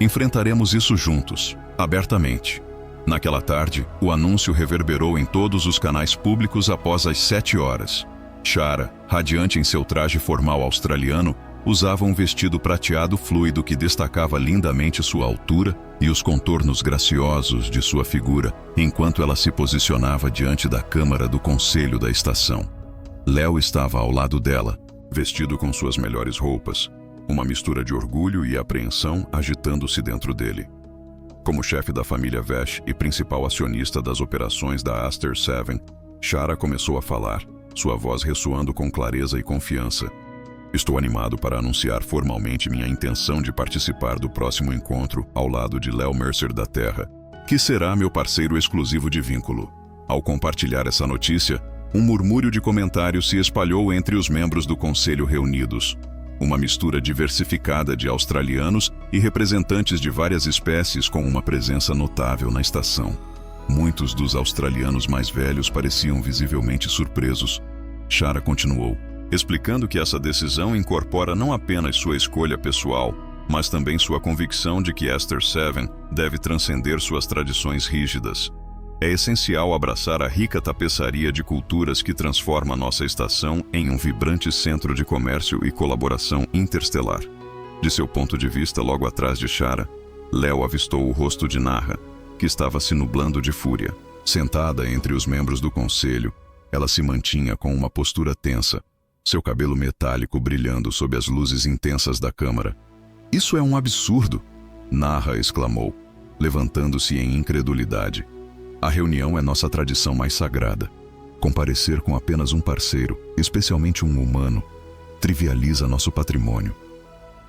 Enfrentaremos isso juntos, abertamente. Naquela tarde, o anúncio reverberou em todos os canais públicos após as 7 horas. Shara, radiante em seu traje formal australiano, usava um vestido prateado fluido que destacava lindamente sua altura e os contornos graciosos de sua figura, enquanto ela se posicionava diante da câmara do conselho da estação. Léo estava ao lado dela, vestido com suas melhores roupas, uma mistura de orgulho e apreensão agitando-se dentro dele. Como chefe da família Vesh e principal acionista das operações da Aster 7, Shara começou a falar, sua voz ressoando com clareza e confiança. Estou animado para anunciar formalmente minha intenção de participar do próximo encontro ao lado de Léo Mercer da Terra, que será meu parceiro exclusivo de vínculo. Ao compartilhar essa notícia, um murmúrio de comentários se espalhou entre os membros do conselho reunidos. Uma mistura diversificada de australianos e representantes de várias espécies com uma presença notável na estação. Muitos dos australianos mais velhos pareciam visivelmente surpresos. Shara continuou, explicando que essa decisão incorpora não apenas sua escolha pessoal, mas também sua convicção de que Aster 7 deve transcender suas tradições rígidas. É essencial abraçar a rica tapeçaria de culturas que transforma nossa estação em um vibrante centro de comércio e colaboração interestelar. De seu ponto de vista, logo atrás de Shara, Léo avistou o rosto de Nara, que estava se nublando de fúria. Sentada entre os membros do conselho, ela se mantinha com uma postura tensa, seu cabelo metálico brilhando sob as luzes intensas da câmara. Isso é um absurdo! Nara exclamou, levantando-se em incredulidade. A reunião é nossa tradição mais sagrada. Comparecer com apenas um parceiro, especialmente um humano, trivializa nosso patrimônio.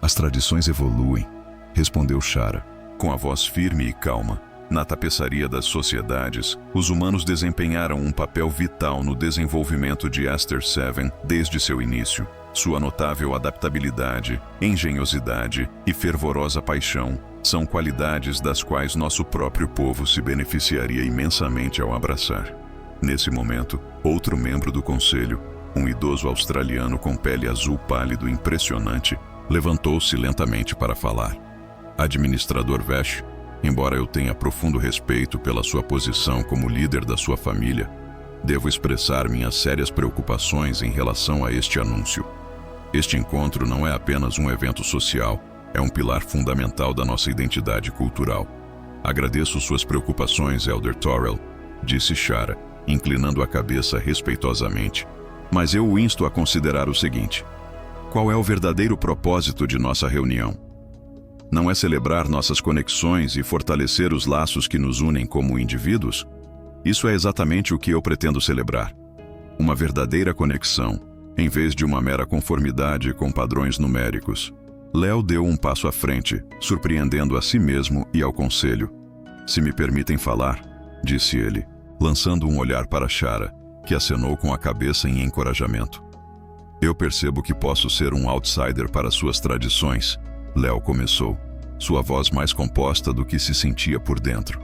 As tradições evoluem, respondeu Shara, com a voz firme e calma. Na tapeçaria das sociedades, os humanos desempenharam um papel vital no desenvolvimento de Aster 7 desde seu início. Sua notável adaptabilidade, engenhosidade e fervorosa paixão são qualidades das quais nosso próprio povo se beneficiaria imensamente ao abraçar. Nesse momento, outro membro do conselho, um idoso australiano com pele azul pálido impressionante, levantou-se lentamente para falar. Administrador Vesh, embora eu tenha profundo respeito pela sua posição como líder da sua família, Devo expressar minhas sérias preocupações em relação a este anúncio. Este encontro não é apenas um evento social, é um pilar fundamental da nossa identidade cultural. Agradeço suas preocupações, Elder Torrell, disse Shara, inclinando a cabeça respeitosamente. Mas eu o insto a considerar o seguinte: qual é o verdadeiro propósito de nossa reunião? Não é celebrar nossas conexões e fortalecer os laços que nos unem como indivíduos? Isso é exatamente o que eu pretendo celebrar. Uma verdadeira conexão, em vez de uma mera conformidade com padrões numéricos. Léo deu um passo à frente, surpreendendo a si mesmo e ao conselho. Se me permitem falar, disse ele, lançando um olhar para Shara, que acenou com a cabeça em encorajamento. Eu percebo que posso ser um outsider para suas tradições, Léo começou, sua voz mais composta do que se sentia por dentro.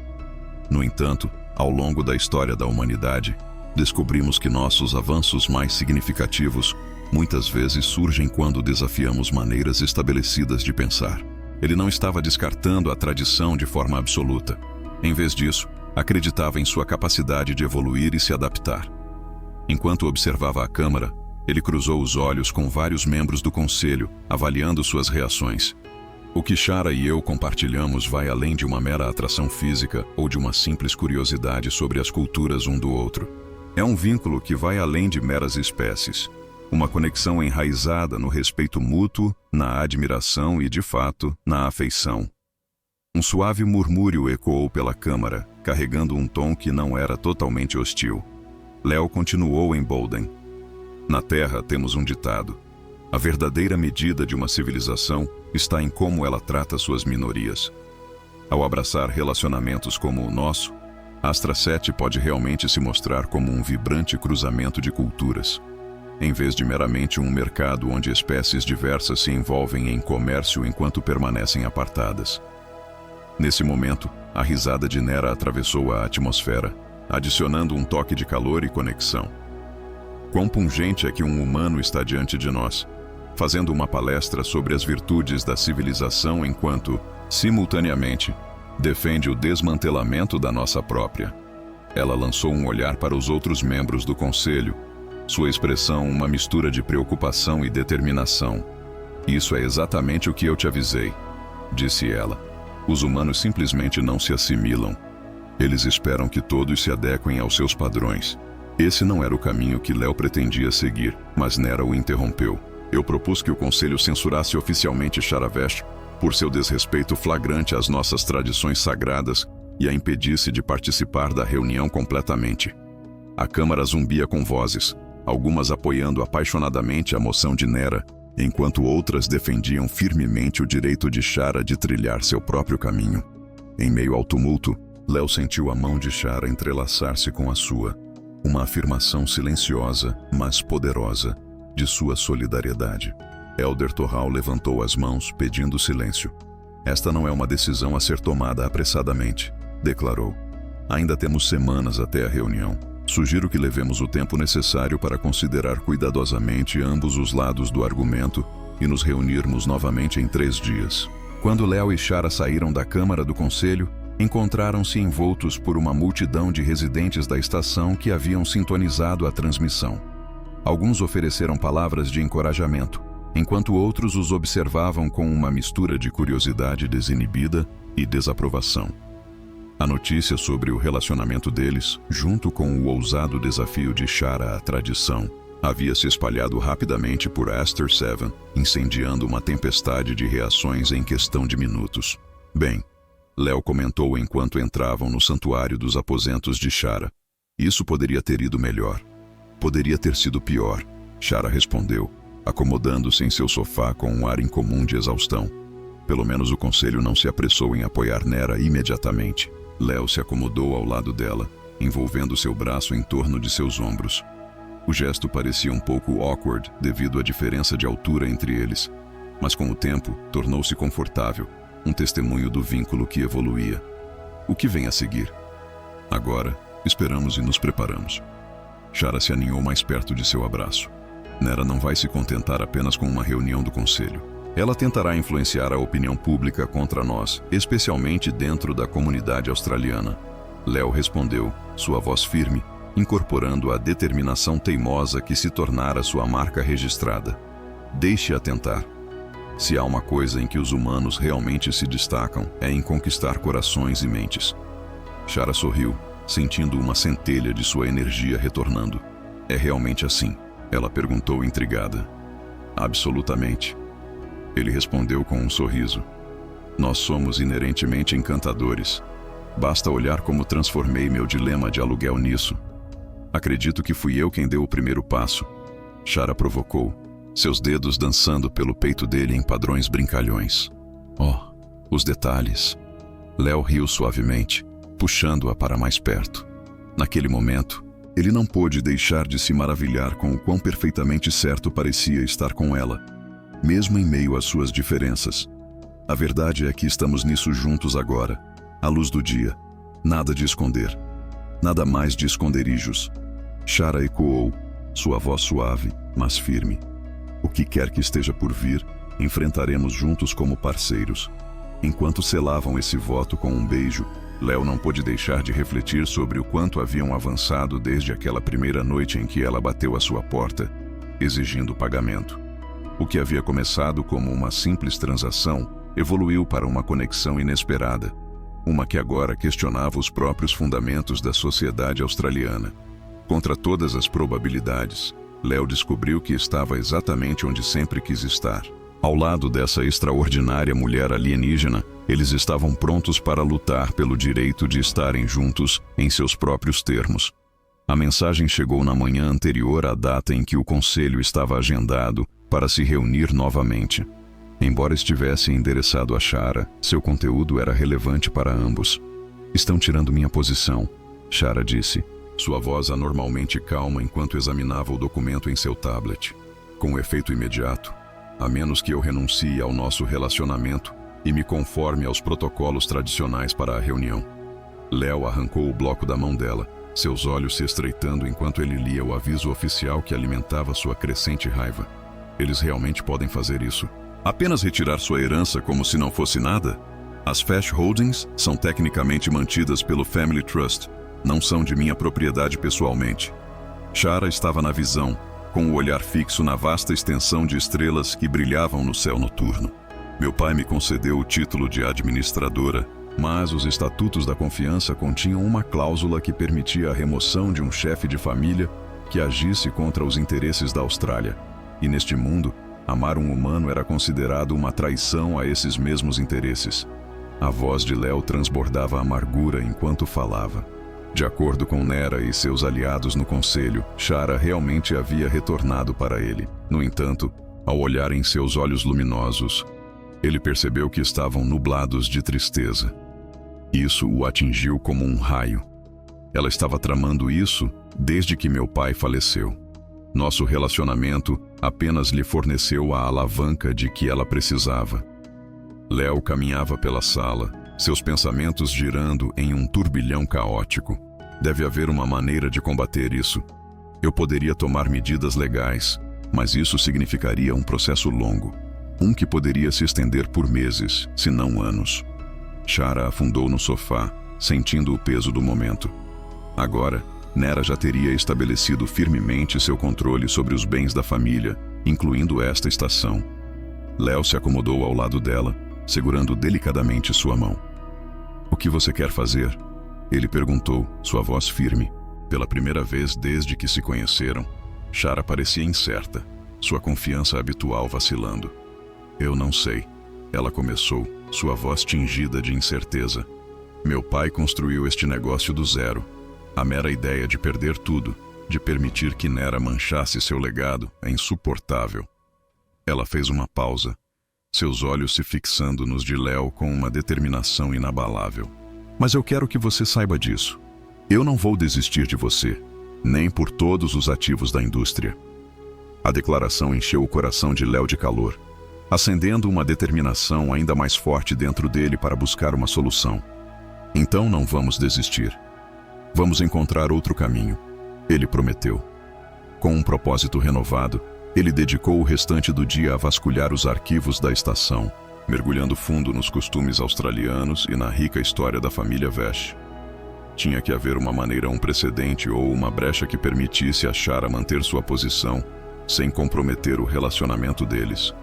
No entanto, ao longo da história da humanidade, descobrimos que nossos avanços mais significativos muitas vezes surgem quando desafiamos maneiras estabelecidas de pensar. Ele não estava descartando a tradição de forma absoluta. Em vez disso, acreditava em sua capacidade de evoluir e se adaptar. Enquanto observava a Câmara, ele cruzou os olhos com vários membros do Conselho, avaliando suas reações. O que Shara e eu compartilhamos vai além de uma mera atração física ou de uma simples curiosidade sobre as culturas um do outro. É um vínculo que vai além de meras espécies. Uma conexão enraizada no respeito mútuo, na admiração e, de fato, na afeição. Um suave murmúrio ecoou pela Câmara, carregando um tom que não era totalmente hostil. Léo continuou em Bolden. Na Terra temos um ditado. A verdadeira medida de uma civilização está em como ela trata suas minorias. Ao abraçar relacionamentos como o nosso, Astra 7 pode realmente se mostrar como um vibrante cruzamento de culturas. Em vez de meramente um mercado onde espécies diversas se envolvem em comércio enquanto permanecem apartadas. Nesse momento, a risada de Nera atravessou a atmosfera, adicionando um toque de calor e conexão. Quão pungente é que um humano está diante de nós, fazendo uma palestra sobre as virtudes da civilização enquanto, simultaneamente, defende o desmantelamento da nossa própria. Ela lançou um olhar para os outros membros do Conselho, sua expressão uma mistura de preocupação e determinação. Isso é exatamente o que eu te avisei, disse ela. Os humanos simplesmente não se assimilam. Eles esperam que todos se adequem aos seus padrões. Esse não era o caminho que Léo pretendia seguir, mas Nera o interrompeu. Eu propus que o Conselho censurasse oficialmente Sharavesh por seu desrespeito flagrante às nossas tradições sagradas e a impedisse de participar da reunião completamente. A Câmara zumbia com vozes, algumas apoiando apaixonadamente a moção de Nera, enquanto outras defendiam firmemente o direito de Shara de trilhar seu próprio caminho. Em meio ao tumulto, Léo sentiu a mão de Shara entrelaçar-se com a sua, uma afirmação silenciosa, mas poderosa, de sua solidariedade. Elder Torrell levantou as mãos, pedindo silêncio. Esta não é uma decisão a ser tomada apressadamente, declarou. Ainda temos semanas até a reunião. Sugiro que levemos o tempo necessário para considerar cuidadosamente ambos os lados do argumento e nos reunirmos novamente em 3 dias. Quando Léo e Shara saíram da Câmara do Conselho, encontraram-se envoltos por uma multidão de residentes da estação que haviam sintonizado a transmissão. Alguns ofereceram palavras de encorajamento, enquanto outros os observavam com uma mistura de curiosidade desinibida e desaprovação. A notícia sobre o relacionamento deles, junto com o ousado desafio de Shara à tradição, havia se espalhado rapidamente por Aster 7, incendiando uma tempestade de reações em questão de minutos. Bem, Léo comentou enquanto entravam no santuário dos aposentos de Shara. Isso poderia ter ido melhor. Poderia ter sido pior, Shara respondeu, acomodando-se em seu sofá com um ar incomum de exaustão. Pelo menos o conselho não se apressou em apoiar Nera imediatamente. Léo se acomodou ao lado dela, envolvendo seu braço em torno de seus ombros. O gesto parecia um pouco awkward devido à diferença de altura entre eles, mas com o tempo tornou-se confortável, um testemunho do vínculo que evoluía. O que vem a seguir? Agora, esperamos e nos preparamos. Shara se aninhou mais perto de seu abraço. Nera não vai se contentar apenas com uma reunião do conselho. Ela tentará influenciar a opinião pública contra nós, especialmente dentro da comunidade australiana. Léo respondeu, sua voz firme, incorporando a determinação teimosa que se tornara sua marca registrada. Deixe-a tentar. Se há uma coisa em que os humanos realmente se destacam, é em conquistar corações e mentes. Shara sorriu, sentindo uma centelha de sua energia retornando. É realmente assim? Ela perguntou intrigada. Absolutamente. Ele respondeu com um sorriso. Nós somos inerentemente encantadores. Basta olhar como transformei meu dilema de aluguel nisso. Acredito que fui eu quem deu o primeiro passo. Shara provocou, seus dedos dançando pelo peito dele em padrões brincalhões. Oh, os detalhes. Léo riu suavemente, puxando-a para mais perto. Naquele momento, ele não pôde deixar de se maravilhar com o quão perfeitamente certo parecia estar com ela, mesmo em meio às suas diferenças. A verdade é que estamos nisso juntos agora, à luz do dia. Nada de esconder. Nada mais de esconderijos. Shara ecoou, sua voz suave, mas firme. O que quer que esteja por vir, enfrentaremos juntos como parceiros. Enquanto selavam esse voto com um beijo, Léo não pôde deixar de refletir sobre o quanto haviam avançado desde aquela primeira noite em que ela bateu à sua porta, exigindo pagamento. O que havia começado como uma simples transação evoluiu para uma conexão inesperada, uma que agora questionava os próprios fundamentos da sociedade australiana. Contra todas as probabilidades, Léo descobriu que estava exatamente onde sempre quis estar. Ao lado dessa extraordinária mulher alienígena, eles estavam prontos para lutar pelo direito de estarem juntos em seus próprios termos. A mensagem chegou na manhã anterior à data em que o conselho estava agendado para se reunir novamente. Embora estivesse endereçado a Shara, seu conteúdo era relevante para ambos. Estão tirando minha posição, Shara disse, sua voz anormalmente calma enquanto examinava o documento em seu tablet. Com efeito imediato, a menos que eu renuncie ao nosso relacionamento e me conforme aos protocolos tradicionais para a reunião. Léo arrancou o bloco da mão dela, seus olhos se estreitando enquanto ele lia o aviso oficial que alimentava sua crescente raiva. Eles realmente podem fazer isso? Apenas retirar sua herança como se não fosse nada? As Fash Holdings são tecnicamente mantidas pelo Family Trust, não são de minha propriedade pessoalmente. Shara estava na visão, com o olhar fixo na vasta extensão de estrelas que brilhavam no céu noturno. Meu pai me concedeu o título de administradora, mas os estatutos da confiança continham uma cláusula que permitia a remoção de um chefe de família que agisse contra os interesses da Austrália. E neste mundo, amar um humano era considerado uma traição a esses mesmos interesses. A voz de Léo transbordava amargura enquanto falava. De acordo com Nera e seus aliados no conselho, Shara realmente havia retornado para ele. No entanto, ao olhar em seus olhos luminosos, ele percebeu que estavam nublados de tristeza. Isso o atingiu como um raio. Ela estava tramando isso desde que meu pai faleceu. Nosso relacionamento apenas lhe forneceu a alavanca de que ela precisava. Léo caminhava pela sala, seus pensamentos girando em um turbilhão caótico. Deve haver uma maneira de combater isso. Eu poderia tomar medidas legais, mas isso significaria um processo longo. Um que poderia se estender por meses, se não anos. Shara afundou no sofá, sentindo o peso do momento. Agora, Nera já teria estabelecido firmemente seu controle sobre os bens da família, incluindo esta estação. Léo se acomodou ao lado dela, segurando delicadamente sua mão. O que você quer fazer? Ele perguntou, sua voz firme. Pela primeira vez desde que se conheceram, Shara parecia incerta, sua confiança habitual vacilando. Eu não sei, ela começou, sua voz tingida de incerteza. Meu pai construiu este negócio do zero. A mera ideia de perder tudo, de permitir que Nera manchasse seu legado, é insuportável. Ela fez uma pausa, seus olhos se fixando nos de Léo com uma determinação inabalável. Mas eu quero que você saiba disso. Eu não vou desistir de você, nem por todos os ativos da indústria. A declaração encheu o coração de Léo de calor, acendendo uma determinação ainda mais forte dentro dele para buscar uma solução. Então não vamos desistir. Vamos encontrar outro caminho, ele prometeu. Com um propósito renovado, ele dedicou o restante do dia a vasculhar os arquivos da estação, mergulhando fundo nos costumes australianos e na rica história da família Vash. Tinha que haver uma maneira, um precedente ou uma brecha que permitisse a Shara manter sua posição, sem comprometer o relacionamento deles.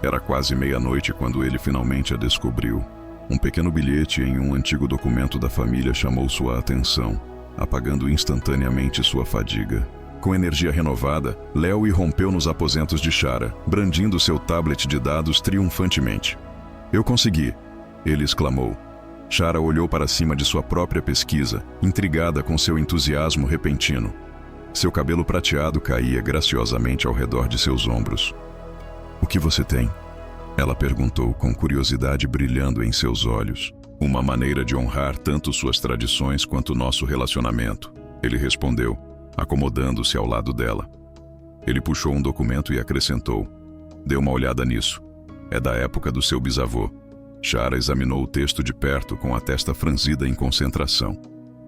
Era quase meia-noite quando ele finalmente a descobriu. Um pequeno bilhete em um antigo documento da família chamou sua atenção, apagando instantaneamente sua fadiga. Com energia renovada, Léo irrompeu nos aposentos de Shara, brandindo seu tablet de dados triunfantemente. "Eu consegui!" ele exclamou. Shara olhou para cima de sua própria pesquisa, intrigada com seu entusiasmo repentino. Seu cabelo prateado caía graciosamente ao redor de seus ombros. "O que você tem?" ela perguntou com curiosidade brilhando em seus olhos. "Uma maneira de honrar tanto suas tradições quanto nosso relacionamento", ele respondeu, acomodando-se ao lado dela. Ele puxou um documento e acrescentou: "Dê uma olhada nisso. É da época do seu bisavô." Shara examinou o texto de perto com a testa franzida em concentração.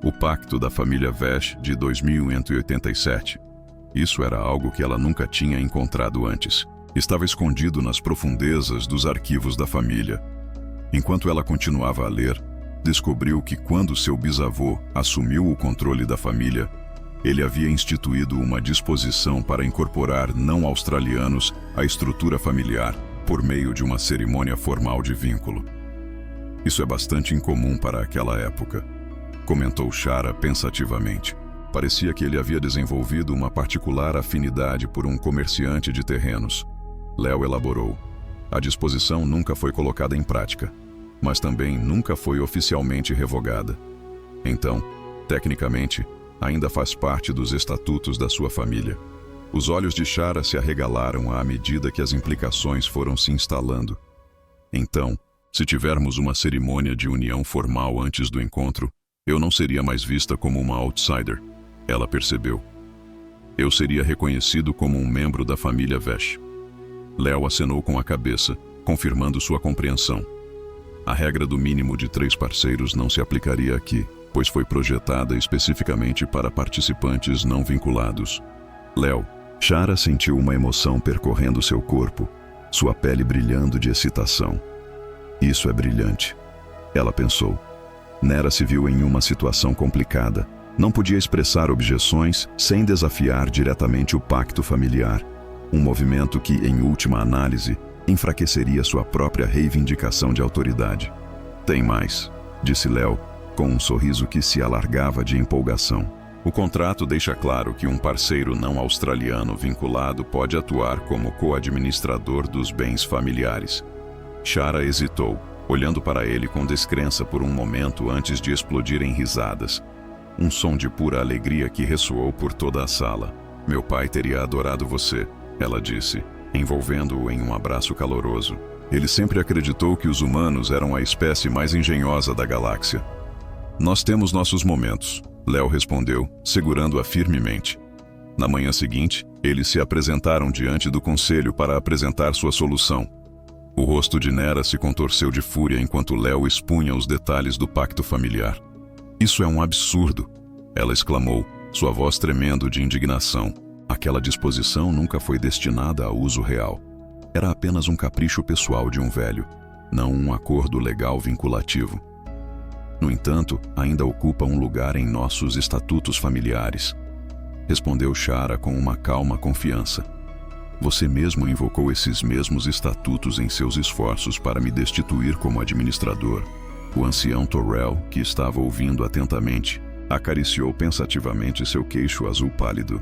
O pacto da família Vash de 2187. Isso era algo que ela nunca tinha encontrado antes. Estava escondido nas profundezas dos arquivos da família. Enquanto ela continuava a ler, descobriu que quando seu bisavô assumiu o controle da família, ele havia instituído uma disposição para incorporar não-australianos à estrutura familiar por meio de uma cerimônia formal de vínculo. "Isso é bastante incomum para aquela época", comentou Shara pensativamente. Parecia que ele havia desenvolvido uma particular afinidade por um comerciante de terrenos. Léo elaborou: "A disposição nunca foi colocada em prática, mas também nunca foi oficialmente revogada. Então, tecnicamente, ainda faz parte dos estatutos da sua família." Os olhos de Shara se arregalaram à medida que as implicações foram se instalando. "Então, se tivermos uma cerimônia de união formal antes do encontro, eu não seria mais vista como uma outsider", ela percebeu. "Eu seria reconhecido como um membro da família Vash." Léo acenou com a cabeça, confirmando sua compreensão. A regra do mínimo de 3 parceiros não se aplicaria aqui, pois foi projetada especificamente para participantes não vinculados. "Léo." Shara sentiu uma emoção percorrendo seu corpo, sua pele brilhando de excitação. "Isso é brilhante", ela pensou. Nera se viu em uma situação complicada. Não podia expressar objeções sem desafiar diretamente o pacto familiar, um movimento que, em última análise, enfraqueceria sua própria reivindicação de autoridade. "Tem mais", disse Léo, com um sorriso que se alargava de empolgação. "O contrato deixa claro que um parceiro não australiano vinculado pode atuar como co-administrador dos bens familiares." Shara hesitou, olhando para ele com descrença por um momento antes de explodir em risadas. Um som de pura alegria que ressoou por toda a sala. "Meu pai teria adorado você", ela disse, envolvendo-o em um abraço caloroso. "Ele sempre acreditou que os humanos eram a espécie mais engenhosa da galáxia." "Nós temos nossos momentos", Léo respondeu, segurando-a firmemente. Na manhã seguinte, eles se apresentaram diante do conselho para apresentar sua solução. O rosto de Nera se contorceu de fúria enquanto Léo expunha os detalhes do pacto familiar. "Isso é um absurdo", ela exclamou, sua voz tremendo de indignação. Aquela disposição nunca foi destinada a uso real. Era apenas um capricho pessoal de um velho, não um acordo legal vinculativo. No entanto, ainda ocupa um lugar em nossos estatutos familiares, respondeu Shara com uma calma confiança. "Você mesmo invocou esses mesmos estatutos em seus esforços para me destituir como administrador." O ancião Torrell, que estava ouvindo atentamente, acariciou pensativamente seu queixo azul pálido.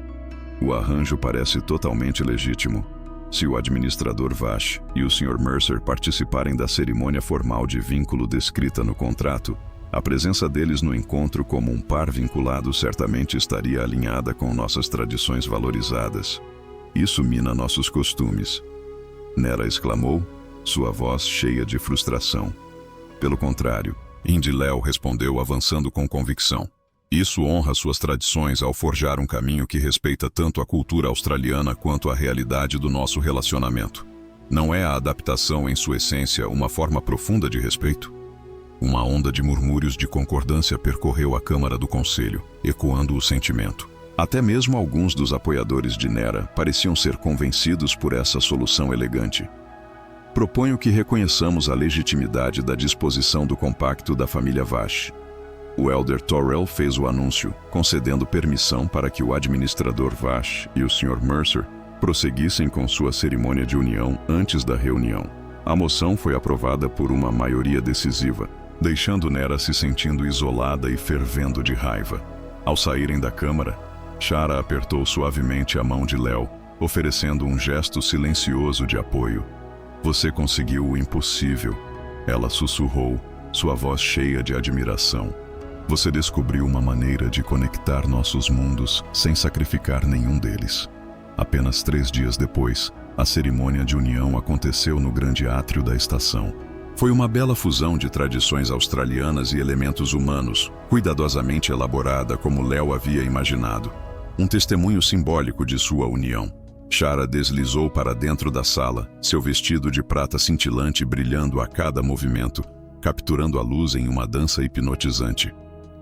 "O arranjo parece totalmente legítimo. Se o administrador Vash e o Sr. Mercer participarem da cerimônia formal de vínculo descrita no contrato, a presença deles no encontro como um par vinculado certamente estaria alinhada com nossas tradições valorizadas. Isso mina nossos costumes." Nera exclamou, sua voz cheia de frustração. "Pelo contrário", Indy Léo respondeu avançando com convicção. "Isso honra suas tradições ao forjar um caminho que respeita tanto a cultura australiana quanto a realidade do nosso relacionamento. Não é a adaptação em sua essência uma forma profunda de respeito?" Uma onda de murmúrios de concordância percorreu a Câmara do Conselho, ecoando o sentimento. Até mesmo alguns dos apoiadores de Nera pareciam ser convencidos por essa solução elegante. "Proponho que reconheçamos a legitimidade da disposição do compacto da família Vash." o Elder Torrell fez o anúncio, concedendo permissão para que o administrador Vash e o Sr. Mercer prosseguissem com sua cerimônia de união antes da reunião. A moção foi aprovada por uma maioria decisiva, deixando Nera se sentindo isolada e fervendo de raiva. Ao saírem da câmara, Shara apertou suavemente a mão de Léo, oferecendo um gesto silencioso de apoio. "Você conseguiu o impossível", ela sussurrou, sua voz cheia de admiração. "Você descobriu uma maneira de conectar nossos mundos sem sacrificar nenhum deles." Apenas 3 dias depois, a cerimônia de união aconteceu no grande átrio da estação. Foi uma bela fusão de tradições australianas e elementos humanos, cuidadosamente elaborada como Léo havia imaginado. Um testemunho simbólico de sua união. Shara deslizou para dentro da sala, seu vestido de prata cintilante brilhando a cada movimento, capturando a luz em uma dança hipnotizante.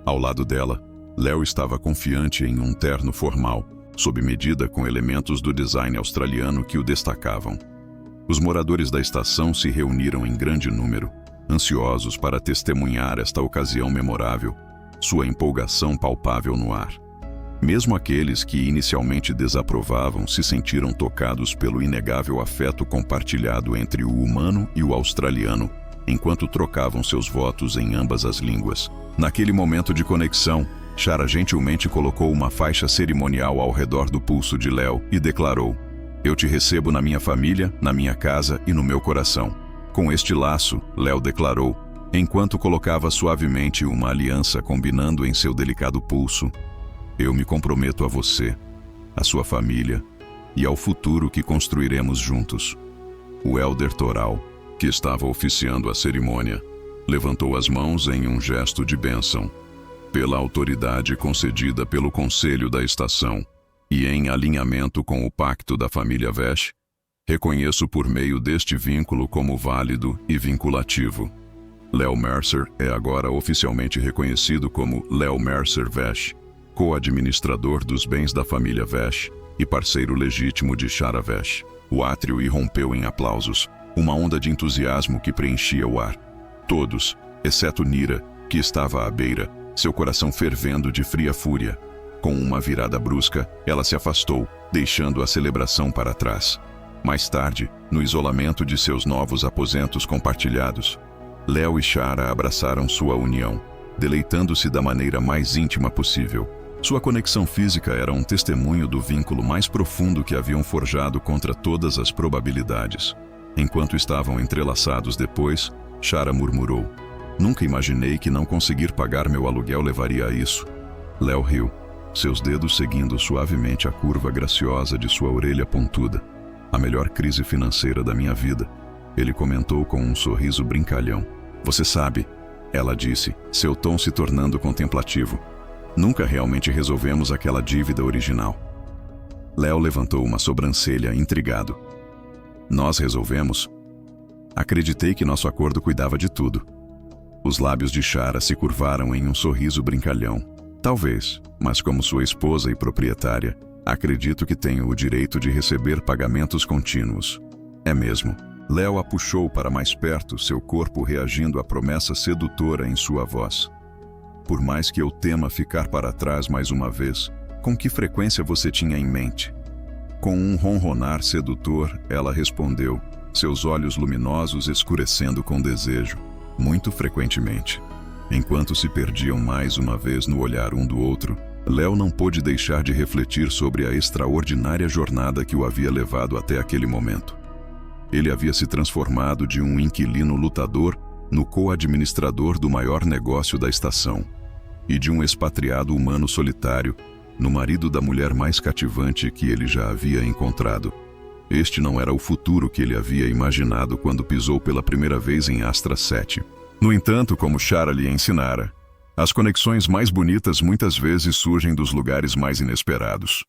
Ao lado dela, Léo estava confiante em um terno formal, sob medida com elementos do design australiano que o destacavam. Os moradores da estação se reuniram em grande número, ansiosos para testemunhar esta ocasião memorável, sua empolgação palpável no ar. Mesmo aqueles que inicialmente desaprovavam se sentiram tocados pelo inegável afeto compartilhado entre o humano e o australiano, enquanto trocavam seus votos em ambas as línguas. Naquele momento de conexão, Shara gentilmente colocou uma faixa cerimonial ao redor do pulso de Léo e declarou: "Eu te recebo na minha família, na minha casa e no meu coração." Com este laço, Léo declarou, enquanto colocava suavemente uma aliança combinando em seu delicado pulso: "Eu me comprometo a você, à sua família e ao futuro que construiremos juntos." O Elder Toral, que estava oficiando a cerimônia, levantou as mãos em um gesto de bênção. "Pela autoridade concedida pelo Conselho da Estação e em alinhamento com o pacto da família Vash, reconheço por meio deste vínculo como válido e vinculativo. Léo Mercer é agora oficialmente reconhecido como Léo Mercer Vash, co-administrador dos bens da família Vash e parceiro legítimo de Shara Vash." O átrio irrompeu em aplausos, uma onda de entusiasmo que preenchia o ar. Todos, exceto Nira, que estava à beira, seu coração fervendo de fria fúria. Com uma virada brusca, ela se afastou, deixando a celebração para trás. Mais tarde, no isolamento de seus novos aposentos compartilhados, Léo e Shara abraçaram sua união, deleitando-se da maneira mais íntima possível. Sua conexão física era um testemunho do vínculo mais profundo que haviam forjado contra todas as probabilidades. Enquanto estavam entrelaçados depois, Shara murmurou: "Nunca imaginei que não conseguir pagar meu aluguel levaria a isso." Léo riu, seus dedos seguindo suavemente a curva graciosa de sua orelha pontuda. "A melhor crise financeira da minha vida," ele comentou com um sorriso brincalhão. "Você sabe," ela disse, seu tom se tornando contemplativo, "nunca realmente resolvemos aquela dívida original." Léo levantou uma sobrancelha intrigado. "Nós resolvemos?" "Acreditei que nosso acordo cuidava de tudo." Os lábios de Shara se curvaram em um sorriso brincalhão. "Talvez, mas como sua esposa e proprietária, acredito que tenho o direito de receber pagamentos contínuos." "É mesmo?" Léo a puxou para mais perto, seu corpo reagindo à promessa sedutora em sua voz. "Por mais que eu tema ficar para trás mais uma vez, com que frequência você tinha em mente?" Com um ronronar sedutor, ela respondeu, seus olhos luminosos escurecendo com desejo: "Muito frequentemente." Enquanto se perdiam mais uma vez no olhar um do outro, Léo não pôde deixar de refletir sobre a extraordinária jornada que o havia levado até aquele momento. Ele havia se transformado de um inquilino lutador no co-administrador do maior negócio da estação, e de um expatriado humano solitário no marido da mulher mais cativante que ele já havia encontrado. Este não era o futuro que ele havia imaginado quando pisou pela primeira vez em Astra 7. No entanto, como Shara lhe ensinara, as conexões mais bonitas muitas vezes surgem dos lugares mais inesperados.